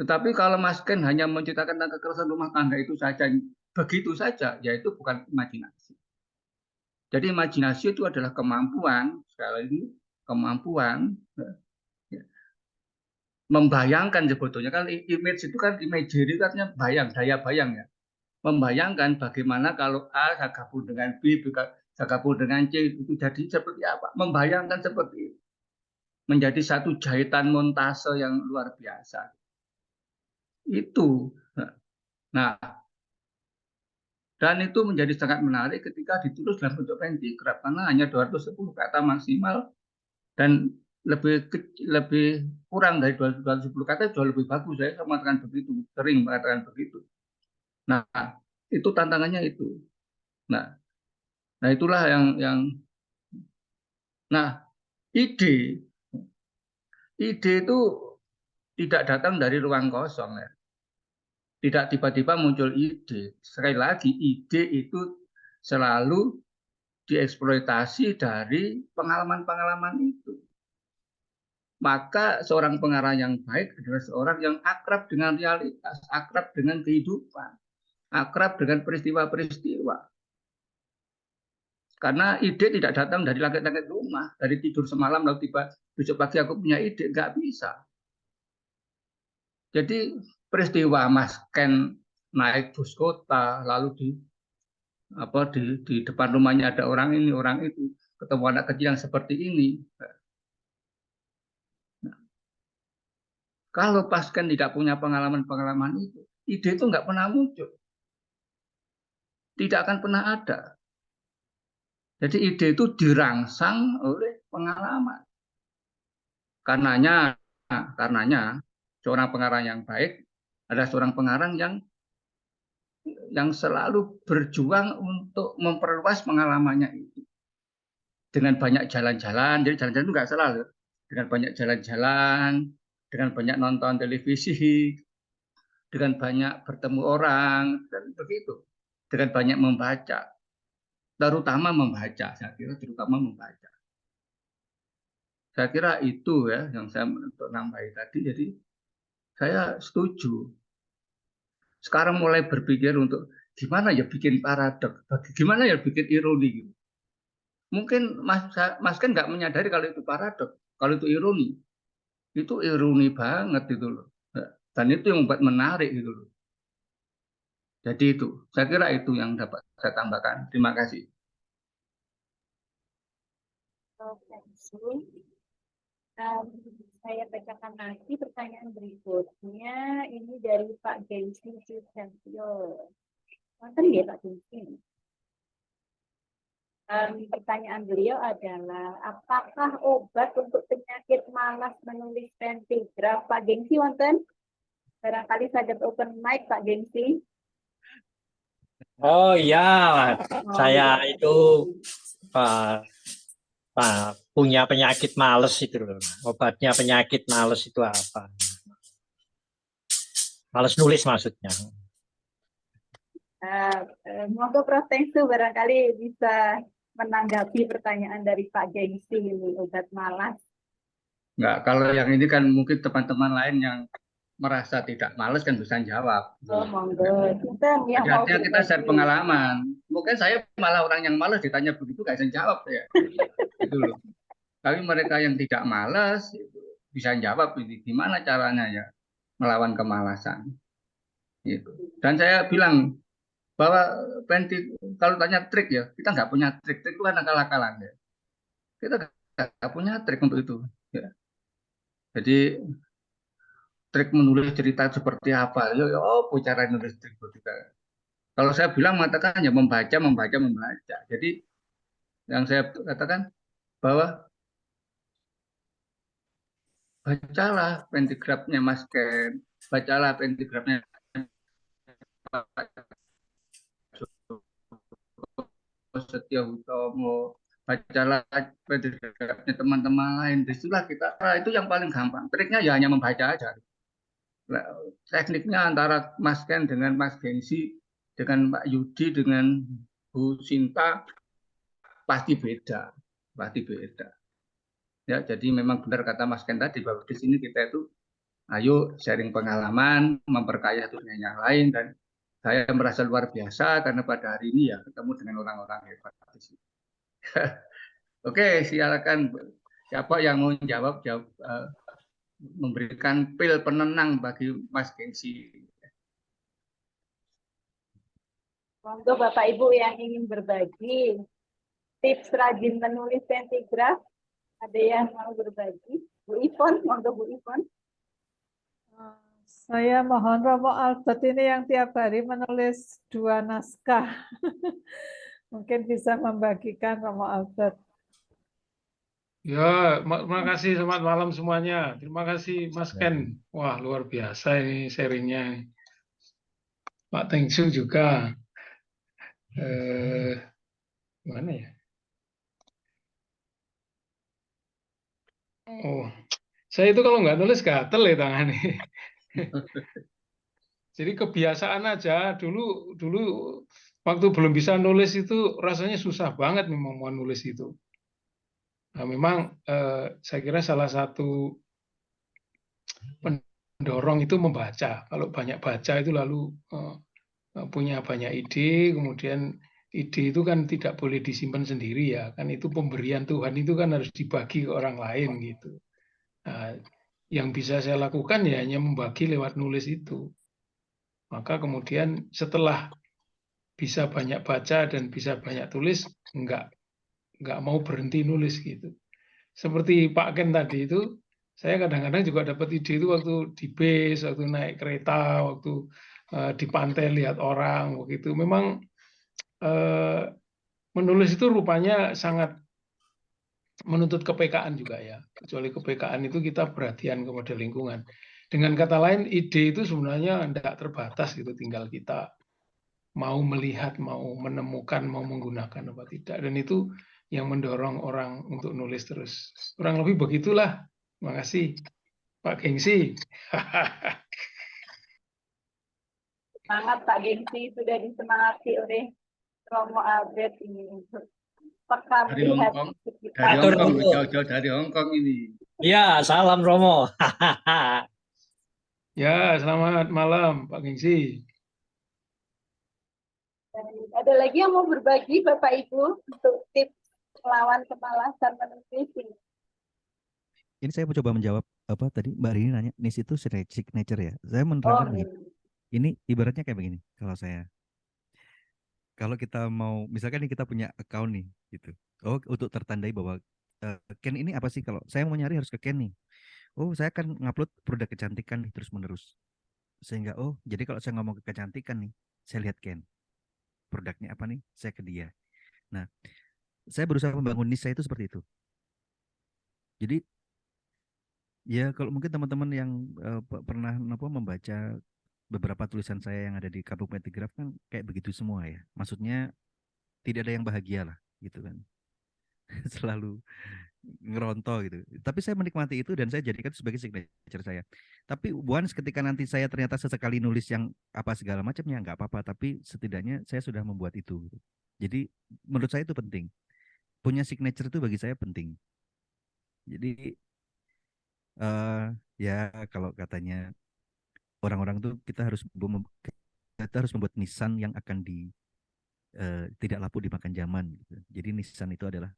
Tetapi kalau Mas Ken hanya menceritakan tentang kekerasan rumah tangga itu saja, begitu saja, ya itu bukan imajinasi. Jadi imajinasi itu adalah kemampuan, sekali lagi, kemampuan membayangkan sebetulnya kan image itu kan imagery itu artinya bayang, daya bayang ya. Membayangkan bagaimana kalau A gabung dengan B, gabung dengan C itu jadi seperti apa? Membayangkan seperti itu. Menjadi satu jahitan montase yang luar biasa. Itu. Nah, dan itu menjadi sangat menarik ketika ditulis dalam bentuk pentigraf karena hanya 210 kata maksimal dan lebih kurang dari 210 kata jauh lebih bagus. Saya mengatakan begitu, sering mengatakan begitu. Nah, itu tantangannya itu. Nah itulah yang nah ide itu tidak datang dari ruang kosong ya. Tidak tiba-tiba muncul ide. Sekali lagi ide itu selalu dieksploitasi dari pengalaman-pengalaman itu. Maka seorang pengarang yang baik adalah seorang yang akrab dengan realitas, akrab dengan kehidupan, akrab dengan peristiwa-peristiwa. Karena ide tidak datang dari langit-langit rumah, dari tidur semalam lalu tiba besok pagi aku punya ide, nggak bisa. Jadi peristiwa Mas Ken naik bus kota, lalu di depan rumahnya ada orang ini, orang itu, ketemu anak kecil yang seperti ini. Kalau Pasken tidak punya pengalaman-pengalaman itu, ide itu nggak pernah muncul. Tidak akan pernah ada. Jadi ide itu dirangsang oleh pengalaman. Karenanya seorang pengarang yang baik adalah seorang pengarang yang selalu berjuang untuk memperluas pengalamannya itu. Dengan banyak jalan-jalan, jadi jalan-jalan itu nggak selalu. Dengan banyak jalan-jalan, dengan banyak nonton televisi, dengan banyak bertemu orang, dan begitu. Dengan banyak membaca, terutama membaca. Saya kira terutama membaca. Saya kira itu ya yang saya untuk nambahi tadi. Jadi saya setuju. Sekarang mulai berpikir untuk gimana ya bikin paradok, gimana ya bikin ironi. Gitu. Mungkin Mas kan nggak menyadari kalau itu paradok, kalau itu ironi. Itu ironi banget itu loh. Dan itu yang membuat menarik gitu loh. Jadi itu, saya kira itu yang dapat saya tambahkan. Terima kasih. Saya bacakan lagi pertanyaan berikutnya. Ini dari Pak Gensi Sucantio. Mantan ya Pak Gensi. Pertanyaan beliau adalah, apakah obat untuk penyakit malas menulis pentigraf? Pak Gensi, wonten? Barangkali saya open mic, Pak Gensi. Oh iya, saya itu punya penyakit males itu loh. Obatnya penyakit males itu apa? Males nulis maksudnya. Monggo Prof. Tengsu barangkali bisa menanggapi pertanyaan dari Pak Gengsi ini, obat malas. Enggak, kalau yang ini kan mungkin teman-teman lain yang merasa tidak malas kan bisa jawab. Oh, monggo. Artinya kita share pengalaman. Mungkin saya malah orang yang malas ditanya begitu gak bisa jawab ya. Gitu loh. Tapi mereka yang tidak malas bisa jawab ini gimana caranya ya melawan kemalasan. Gitu. Dan saya bilang bahwa kalau tanya trik ya, kita nggak punya trik itu kan akal-akalan ya. Kita nggak punya trik untuk itu. Ya. Jadi trik menulis cerita seperti apa? Cara nulis trik kita. Kalau saya bilang mengatakan ya membaca. Jadi yang saya katakan bahwa bacalah pentigrafnya Mas Ken, bacalah pentigrafnya Setio Hutomo, bacalah pentigrafnya teman-teman lain. Disitulah kita, itu yang paling gampang. Triknya ya hanya membaca aja. Tekniknya antara Mas Ken dengan Mas Gengsi, dengan Pak Yudi, dengan Bu Sinta, pasti beda. Ya, jadi memang benar kata Mas Ken tadi bahwa di sini kita itu ayo sharing pengalaman, memperkaya dunia yang lain, dan saya merasa luar biasa karena pada hari ini ya ketemu dengan orang-orang hebat di sini. Oke, silakan siapa yang mau jawab memberikan pil penenang bagi Mas Gengsi. Monggo Bapak Ibu yang ingin berbagi tips rajin menulis pentigraf, ada yang mau berbagi? Bu Ivon, monggo Bu Ivon. Saya mohon Romo Albert ini yang tiap hari menulis 2 naskah. Mungkin bisa membagikan Romo Albert. Ya, terima kasih. Selamat malam semuanya. Terima kasih Mas Ken. Wah, luar biasa ini sharingnya. Pak Tengsu juga. Mana ya? Oh, saya itu kalau nggak nulis gatel ya tangannya. Jadi kebiasaan aja. Dulu dulu waktu belum bisa nulis itu rasanya susah banget memang mau nulis itu. Nah, memang saya kira salah satu pendorong itu membaca. Kalau banyak baca itu lalu punya banyak ide, kemudian ide itu kan tidak boleh disimpan sendiri ya, kan itu pemberian Tuhan itu kan harus dibagi ke orang lain gitu. Nah, yang bisa saya lakukan ya hanya membagi lewat nulis itu. Maka kemudian setelah bisa banyak baca dan bisa banyak tulis, nggak mau berhenti nulis gitu. Seperti Pak Ken tadi itu, saya kadang-kadang juga dapat ide itu waktu di bis, waktu naik kereta, waktu di pantai lihat orang, begitu. Memang menulis itu rupanya sangat menuntut kepekaan juga ya. Kecuali kepekaan itu kita perhatian kepada lingkungan. Dengan kata lain, ide itu sebenarnya tidak terbatas gitu, tinggal kita mau melihat, mau menemukan, mau menggunakan apa tidak. Dan itu yang mendorong orang untuk nulis terus. Kurang lebih begitulah. Terima kasih, Pak Gengsi. Semangat Pak Gengsi, sudah disemangati oleh Romo Albert ini untuk peka Dari melihat Hongkong, sekitar. dari Atur Hongkong, dulu. jauh-jauh dari Hongkong ini. Ya, salam Romo. Ya, selamat malam Pak Gengsi. Dan ada lagi yang mau berbagi Bapak Ibu untuk tips melawan kemalasan menulis ini? Ini saya mencoba menjawab apa tadi Mbak Rini nanya, NIS itu signature ya. Saya Oh, menerangkan begini. Ini ibaratnya kayak begini. Kalau kita mau, misalkan nih kita punya account nih, gitu. Oh, untuk tertandai bahwa Ken ini apa sih? Kalau saya mau nyari harus ke Ken nih. Oh, saya akan ngupload produk kecantikan nih terus menerus. Sehingga jadi kalau saya ngomong ke kecantikan nih, saya lihat Ken. Produknya apa nih? Saya ke dia. Nah, saya berusaha membangun niche saya itu seperti itu. Jadi ya kalau mungkin teman-teman yang pernah membaca beberapa tulisan saya yang ada di Kapuk Metigraf kan kayak begitu semua ya. Maksudnya tidak ada yang bahagia lah gitu kan. Selalu ngeronto gitu. Tapi saya menikmati itu dan saya jadikan sebagai signature saya. Tapi once ketika nanti saya ternyata sesekali nulis yang apa segala macamnya nggak apa-apa. Tapi setidaknya saya sudah membuat itu. Gitu. Jadi menurut saya itu penting. Punya signature itu bagi saya penting. Jadi ya kalau katanya orang-orang tuh kita harus membuat nisan yang akan tidak lapu dimakan zaman gitu. Jadi nisan itu adalah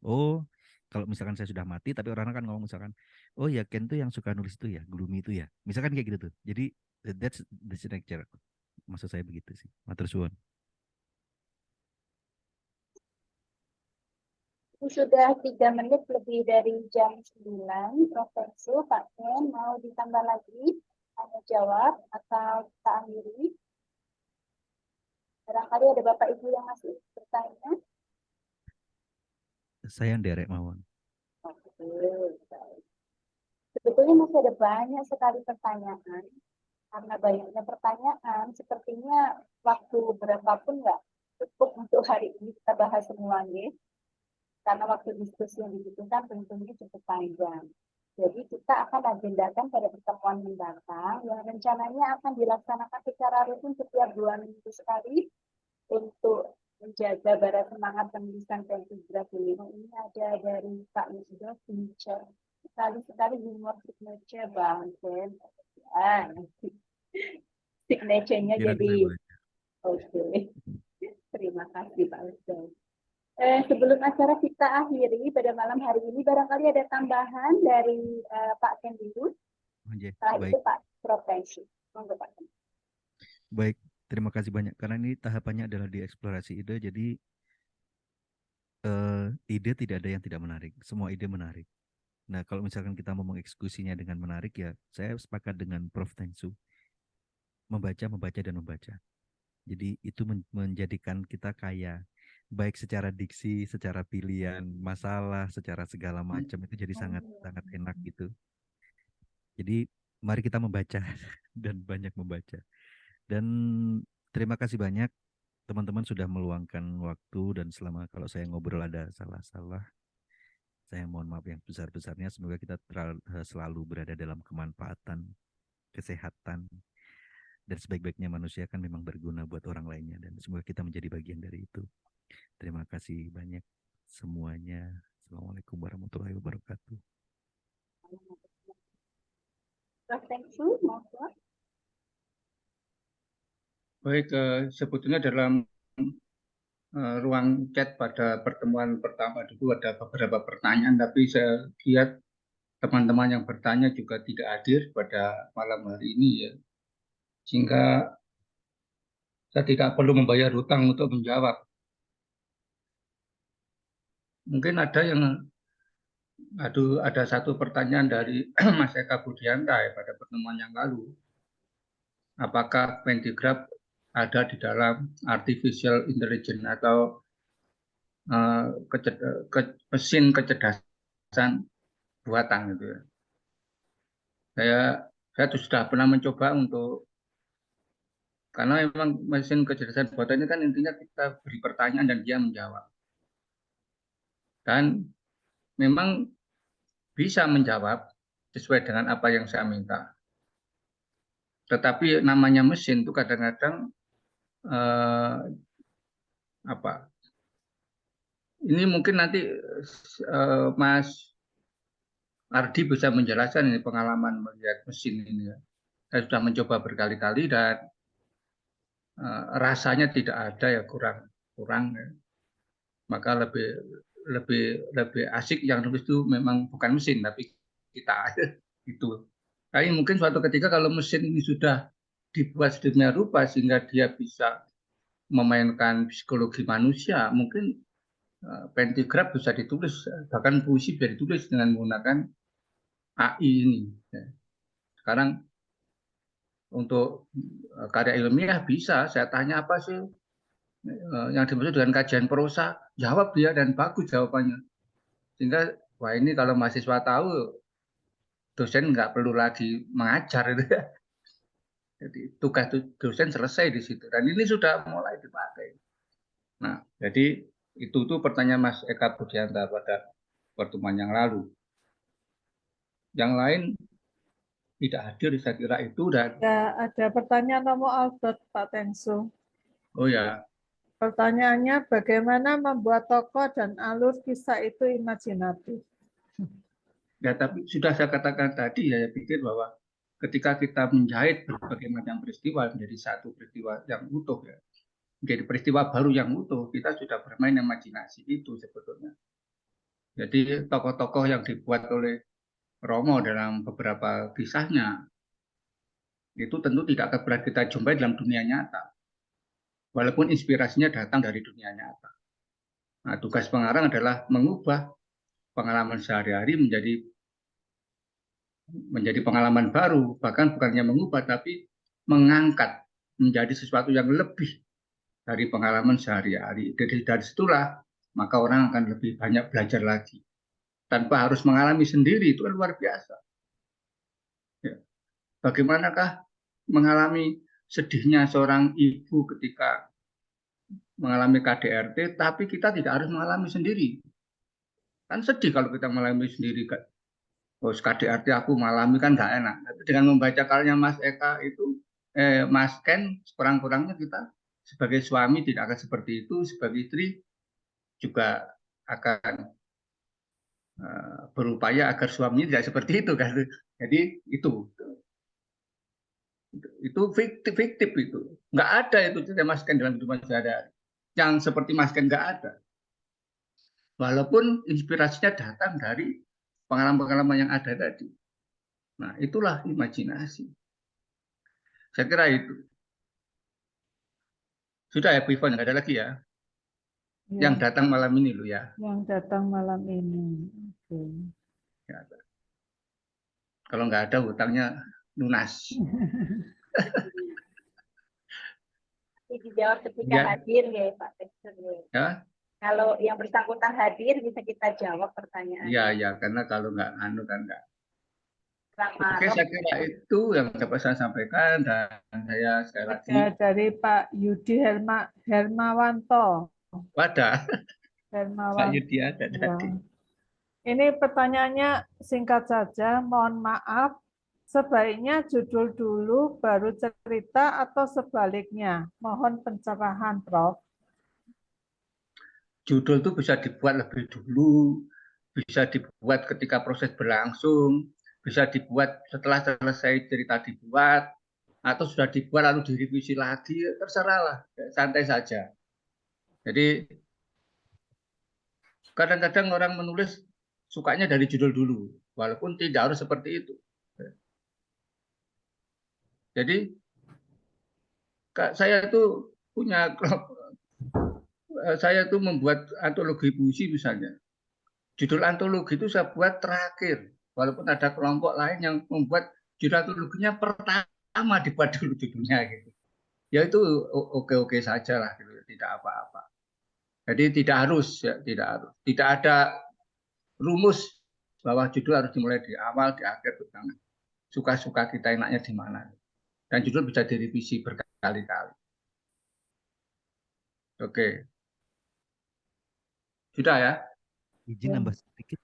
kalau misalkan saya sudah mati tapi orang kan ngomong misalkan oh ya Ken tuh yang suka nulis itu ya, gloomy itu ya. Misalkan kayak gitu tuh. Jadi that's the signature. Maksud saya begitu sih. Matur suwun. Sudah 3 menit lebih dari jam 9. Profesor Pak Ken mau ditambah lagi tanya jawab atau kita akhiri? Barangkali ada Bapak Ibu yang masih bertanya. Saya nderek mawon. Oke, baik. Sebetulnya masih ada banyak sekali pertanyaan. Karena banyaknya pertanyaan, sepertinya waktu berapapun nggak cukup untuk hari ini kita bahas semuanya. Karena waktu diskusi yang dibutuhkan tentunya cukup panjang. Jadi kita akan agendakan pada pertemuan mendatang yang rencananya akan dilaksanakan secara rutin setiap 2 minggu sekali untuk menjaga bara semangat penulisan pentigraf ini ada dari Pak Yusuf Signature. Sekali-sekali humor signature Bang Ken. Ya, signature-nya jadi oke. Terima kasih Pak Yusuf. Sebelum acara kita akhiri pada malam hari ini, barangkali ada tambahan dari Pak Ken dulu. Setelah itu Pak Profesor. Monggo Pak Ken. Baik, terima kasih banyak. Karena ini tahapannya adalah dieksplorasi ide, jadi ide tidak ada yang tidak menarik. Semua ide menarik. Nah, kalau misalkan kita mau mengeksekusinya dengan menarik ya, saya sepakat dengan Prof. Tengsu. Membaca, membaca, dan membaca. Jadi itu menjadikan kita kaya baik secara diksi, secara pilihan masalah, secara segala macam itu jadi sangat sangat enak gitu. Jadi mari kita membaca dan banyak membaca. Dan terima kasih banyak teman-teman sudah meluangkan waktu, dan selama kalau saya ngobrol ada salah-salah, saya mohon maaf yang besar-besarnya. Semoga kita selalu berada dalam kemanfaatan, kesehatan, dan sebaik-baiknya manusia kan memang berguna buat orang lainnya, dan semoga kita menjadi bagian dari itu. Terima kasih banyak semuanya. Assalamualaikum warahmatullahi wabarakatuh. Baik, sebetulnya dalam ruang chat pada pertemuan pertama dulu ada beberapa pertanyaan, tapi saya lihat teman-teman yang bertanya juga tidak hadir pada malam hari ini ya, sehingga saya tidak perlu membayar hutang untuk menjawab. Mungkin ada satu pertanyaan dari Mas Eka Budianta ya, pada pertemuan yang lalu. Apakah Pentigraph ada di dalam artificial intelligence atau mesin kecerdasan buatan gitu ya. Saya sudah pernah mencoba karena memang mesin kecerdasan buatan ini kan intinya kita beri pertanyaan dan dia menjawab. Dan memang bisa menjawab sesuai dengan apa yang saya minta. Tetapi namanya mesin itu kadang-kadang ini mungkin nanti Mas Ardi bisa menjelaskan ini pengalaman melihat mesin ini ya. Saya sudah mencoba berkali-kali dan rasanya tidak ada ya, kurang ya. Maka lebih asik yang nulis itu memang bukan mesin tapi kita itu. Tapi mungkin suatu ketika kalau mesin ini sudah dibuat sedemikian rupa sehingga dia bisa memainkan psikologi manusia, mungkin Pentigraph bisa ditulis, bahkan puisi bisa ditulis dengan menggunakan AI ini. Sekarang untuk karya ilmiah bisa, saya tanya apa sih yang dimaksud dengan kajian prosa, jawab dia dan bagus jawabannya. Sehingga wah ini kalau mahasiswa tahu, dosen nggak perlu lagi mengajar itu ya. Jadi tugas dosen selesai di situ dan ini sudah mulai dipakai. Nah, jadi itu tuh pertanyaan Mas Eka Budianta pada pertemuan yang lalu. Yang lain tidak hadir, saya kira itu. Dan ada pertanyaan nomor Albert, Pak Tengsu. oh ya. Pertanyaannya, bagaimana membuat tokoh dan alur kisah itu imajinatif? Ya, tapi sudah saya katakan tadi ya, saya pikir bahwa ketika kita menjahit berbagai macam peristiwa menjadi satu peristiwa yang utuh ya, menjadi peristiwa baru yang utuh, kita sudah bermain imajinasi itu sebetulnya. Jadi tokoh-tokoh yang dibuat oleh Romo dalam beberapa kisahnya itu tentu tidak akan pernah kita jumpai dalam dunia nyata, walaupun inspirasinya datang dari dunia nyata. Nah, tugas pengarang adalah mengubah pengalaman sehari-hari menjadi pengalaman baru, bahkan bukannya mengubah, tapi mengangkat menjadi sesuatu yang lebih dari pengalaman sehari-hari. Dari situlah maka orang akan lebih banyak belajar lagi. Tanpa harus mengalami sendiri, itu kan luar biasa. Ya. Bagaimanakah mengalami sedihnya seorang ibu ketika mengalami KDRT, tapi kita tidak harus mengalami sendiri. Kan sedih kalau kita mengalami sendiri, kan. Oh, KDRT aku mengalami kan nggak enak. Tapi dengan membaca karyanya Mas Eka itu, Mas Ken, sekurang-kurangnya kita sebagai suami tidak akan seperti itu, sebagai istri juga akan berupaya agar suaminya tidak seperti itu kan. Jadi itu fiktif itu. Nggak ada itu cerita Mas Ken dalam kehidupan sehari-hari. Yang seperti Mas Ken nggak ada. Walaupun inspirasinya datang dari pengalaman-pengalaman yang ada tadi. Nah, itulah imajinasi. Saya kira itu. Sudah ya, Bu Ivon, nggak ada lagi ya? Yang datang malam ini loh ya. Yang datang malam ini. Oke. Ya, kalau nggak ada hutangnya lunas. Dijawab ketika hadir ya Pak Tekstur. Ya, Kalau yang bersangkutan hadir bisa kita jawab pertanyaannya. Iya, karena kalau nggak anu kan nggak. Kurang Oke, marah. saya kira itu yang dapat saya sampaikan dan saya sekali lagi Ada dari Pak Yudi Hermawanto. wadah Pak Hermawan. Yudi ada Ya. tadi. Ini pertanyaannya singkat saja, mohon maaf. Sebaiknya judul dulu baru cerita atau sebaliknya? Mohon pencerahan, Prof. Judul itu bisa dibuat lebih dulu, bisa dibuat ketika proses berlangsung, bisa dibuat setelah selesai cerita dibuat, atau sudah dibuat lalu direvisi lagi, terserah lah, santai saja. Jadi kadang-kadang orang menulis sukanya dari judul dulu, walaupun tidak harus seperti itu. Jadi saya itu punya, saya itu membuat antologi puisi misalnya. Judul antologi itu saya buat terakhir, walaupun ada kelompok lain yang membuat judul antologinya pertama dibuat dulu judulnya gitu. Ya itu oke-oke saja lah, gitu. Tidak apa-apa. Jadi tidak harus, ya, tidak harus. Tidak ada rumus bahwa judul harus dimulai di awal, di akhir, bukan. Suka-suka kita enaknya di mana. Dan judul bisa direvisi berkali-kali. Oke. Sudah ya? Izin nambah sedikit,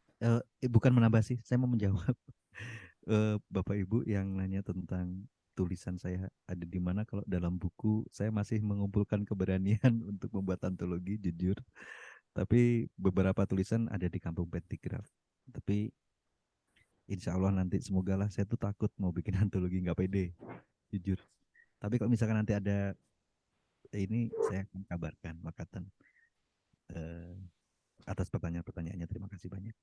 bukan menambah sih, saya mau menjawab Bapak Ibu yang nanya tentang tulisan saya ada di mana. Kalau dalam buku saya masih mengumpulkan keberanian untuk membuat antologi, jujur. Tapi beberapa tulisan ada di Kampung Pentigraf. Tapi insya Allah nanti semoga lah, saya tuh takut mau bikin antologi nggak pede, jujur. Tapi kalau misalkan nanti ada ini, saya akan kabarkan Makatan atas pertanyaan-pertanyaannya. Terima kasih banyak.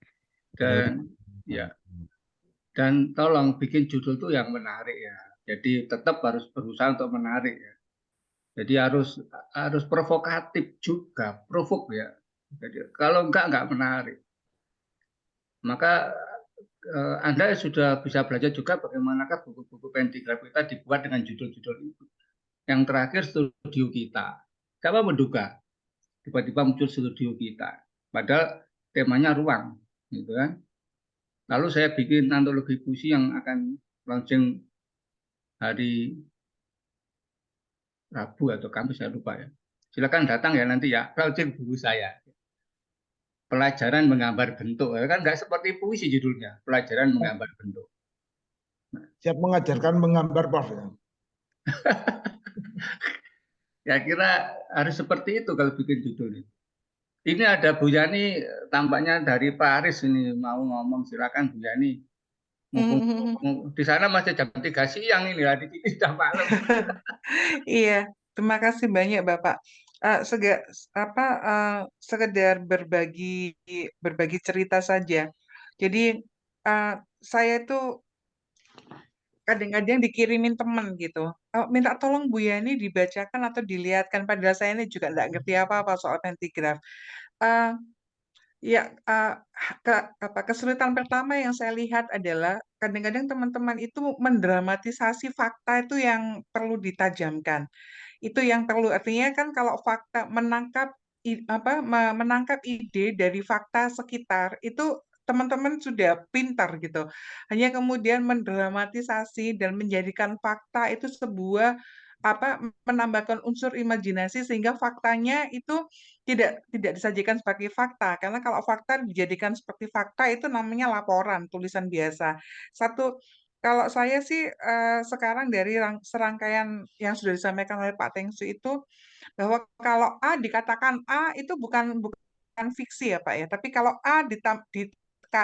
Dan ya, dan tolong bikin judul itu yang menarik ya. Jadi tetap harus berusaha untuk menarik ya. Jadi harus provokatif juga, provok ya. Jadi kalau nggak menarik. Maka Anda sudah bisa belajar juga bagaimanakah buku-buku Pentigraf kita dibuat dengan judul-judul itu. Yang terakhir studio kita. Siapa menduga tiba-tiba muncul studio kita. Padahal temanya ruang, gitu kan. Lalu saya bikin antologi puisi yang akan launching hari Rabu atau Kamis, saya lupa ya. Silakan datang ya nanti ya, launching buku saya. Pelajaran menggambar bentuk, kan nggak seperti puisi judulnya, pelajaran menggambar bentuk. Siap mengajarkan menggambar, Prof. Ya kira harus seperti itu kalau bikin judul itu. Ini ada Bu Yani, tampaknya dari Paris ini mau ngomong, silakan Bu Yani. Mumpung di sana masih jam 3 siang ini, di sini sudah malam. Iya, terima kasih banyak Bapak. Sekedar berbagi cerita saja. Jadi saya itu kadang-kadang dikirimin teman gitu. Minta tolong Bu Yani dibacakan atau dilihatkan. Padahal saya ini juga nggak ngerti apa-apa soal pentigraf. Uh, Ya, kesulitan pertama yang saya lihat adalah kadang-kadang teman-teman itu mendramatisasi fakta itu yang perlu ditajamkan. Itu yang perlu, artinya kan kalau fakta menangkap ide dari fakta sekitar itu teman-teman sudah pintar gitu. Hanya kemudian mendramatisasi dan menjadikan fakta itu sebuah menambahkan unsur imajinasi sehingga faktanya itu tidak disajikan sebagai fakta, karena kalau fakta dijadikan seperti fakta itu namanya laporan, tulisan biasa. Kalau saya sih sekarang dari serangkaian yang sudah disampaikan oleh Pak Tengsu itu, bahwa kalau A dikatakan A itu bukan fiksi ya Pak ya, tapi kalau A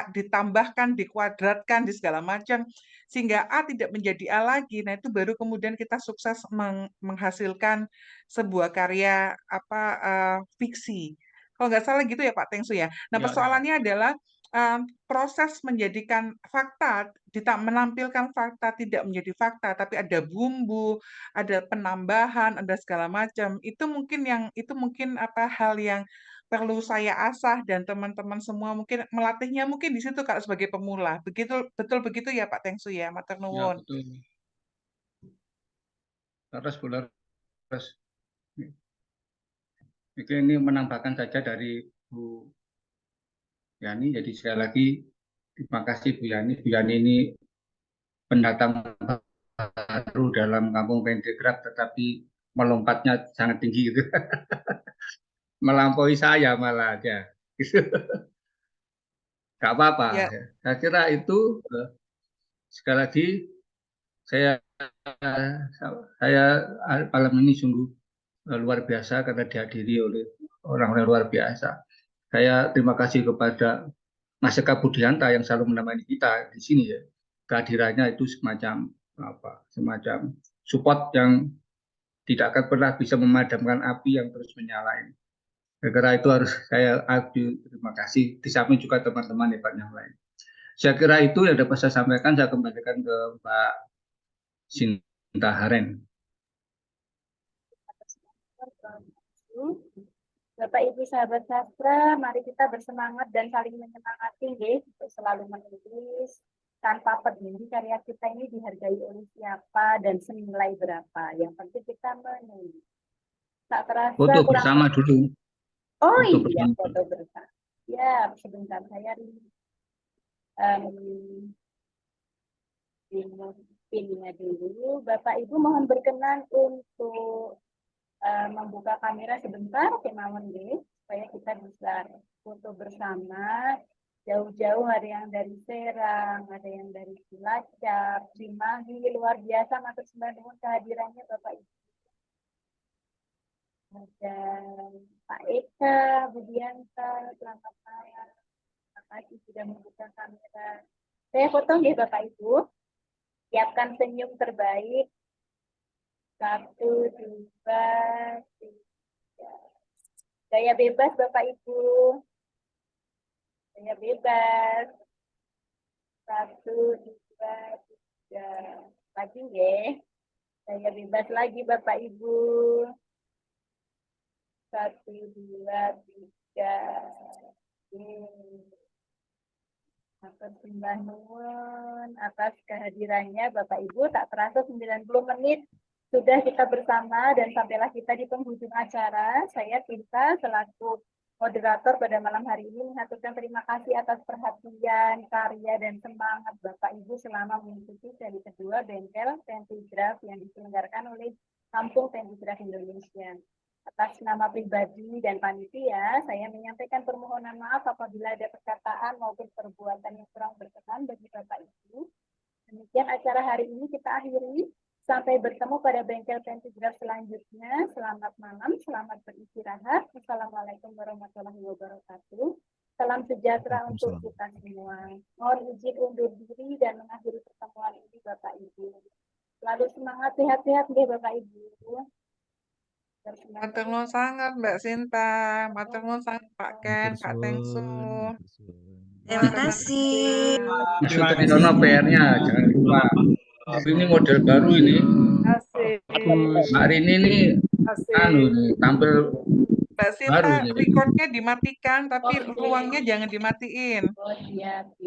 ditambahkan, dikuadratkan, di segala macam, sehingga A tidak menjadi A lagi, nah itu baru kemudian kita sukses menghasilkan sebuah karya fiksi. Kalau nggak salah gitu ya Pak Tengsu ya. Nah persoalannya adalah proses menjadikan fakta, menampilkan fakta tidak menjadi fakta, tapi ada bumbu, ada penambahan, ada segala macam. Itu mungkin hal yang perlu saya asah dan teman-teman semua mungkin melatihnya mungkin di situ kalau sebagai pemula. Betul begitu ya Pak Tengsu ya, matur Ya nuwun. betul. Terus. Mungkin ini menambahkan saja dari Bu Yani. Jadi sekali lagi terima kasih Bu Yani. Bu Yani ini pendatang baru dalam kampung Pendegraf, tetapi melompatnya sangat tinggi gitu. Melampaui saya malah aja. Gak apa-apa. Ya, Saya kira itu sekali lagi saya malam ini sungguh luar biasa karena dihadiri oleh orang-orang luar biasa. Saya terima kasih kepada Mas Eka Budianta yang selalu menemani kita di sini ya. Kehadirannya itu semacam support yang tidak akan pernah bisa memadamkan api yang terus menyala ini. Karena itu harus saya terima kasih. Di samping juga teman-teman hebat yang lain. Saya kira itu yang dapat saya sampaikan. Saya kembalikan ke Mbak Sinta Haren. Bapak Ibu sahabat sastra, mari kita bersemangat dan saling menyemangati untuk selalu menulis tanpa peduli karya kita ini dihargai oleh siapa dan senilai berapa. Yang penting kita menulis. Tak terasa Foto bersama dulu. Oh foto iya, bersama. foto bersama. Ya, sebentar saya pinnya dulu. Bapak Ibu mohon berkenan untuk membuka kamera sebentar, kemauan deh, supaya kita bisa foto bersama. Jauh-jauh ada yang dari Serang, ada yang dari Cilacap, Cimahi, luar biasa matur sembah nuwun kehadirannya Bapak Ibu. Ada Pak Eka, Budianta, selamat malam. Terima kasih sudah membuka kamera. Saya foto nggih Bapak Ibu. Siapkan senyum terbaik. 1, 2, 3. Gaya bebas Bapak Ibu. Gaya bebas. 1, 2, 3. Lagi nggih. Gaya bebas lagi Bapak Ibu. 1, 2, 3. Matur sembah nuwun atas kehadirannya Bapak Ibu. Tak terasa 90 menit sudah kita bersama dan sampailah kita di penghujung acara. Saya Sinta selaku moderator pada malam hari ini mengaturkan terima kasih atas perhatian, karya, dan semangat Bapak Ibu selama mengikuti seri kedua Bengkel Pentigraf yang diselenggarakan oleh Kampung Pentigraf Indonesia. Atas nama pribadi dan panitia, saya menyampaikan permohonan maaf apabila ada perkataan maupun perbuatan yang kurang berkenan bagi Bapak Ibu. Demikian acara hari ini kita akhiri. Sampai bertemu pada Bengkel Pentigraf selanjutnya. Selamat malam, selamat beristirahat. Wassalamualaikum warahmatullahi wabarakatuh. Salam sejahtera untuk kita semua. Mohon izin undur diri dan mengakhiri pertemuan ini Bapak Ibu. Selalu semangat, sehat-sehat deh Bapak Ibu. matur nuwun sangat Mbak Sinta, matur nuwun sangat Pak Ken, Pak Tengsu. Terima kasih. Mas Sutriono PR-nya jangan lupa. Ini model baru ini. Asik. Mbak Rini ini tampil Mbak Sinta, recordnya dimatikan, tapi ruangnya jangan dimatiin. Oh, siap.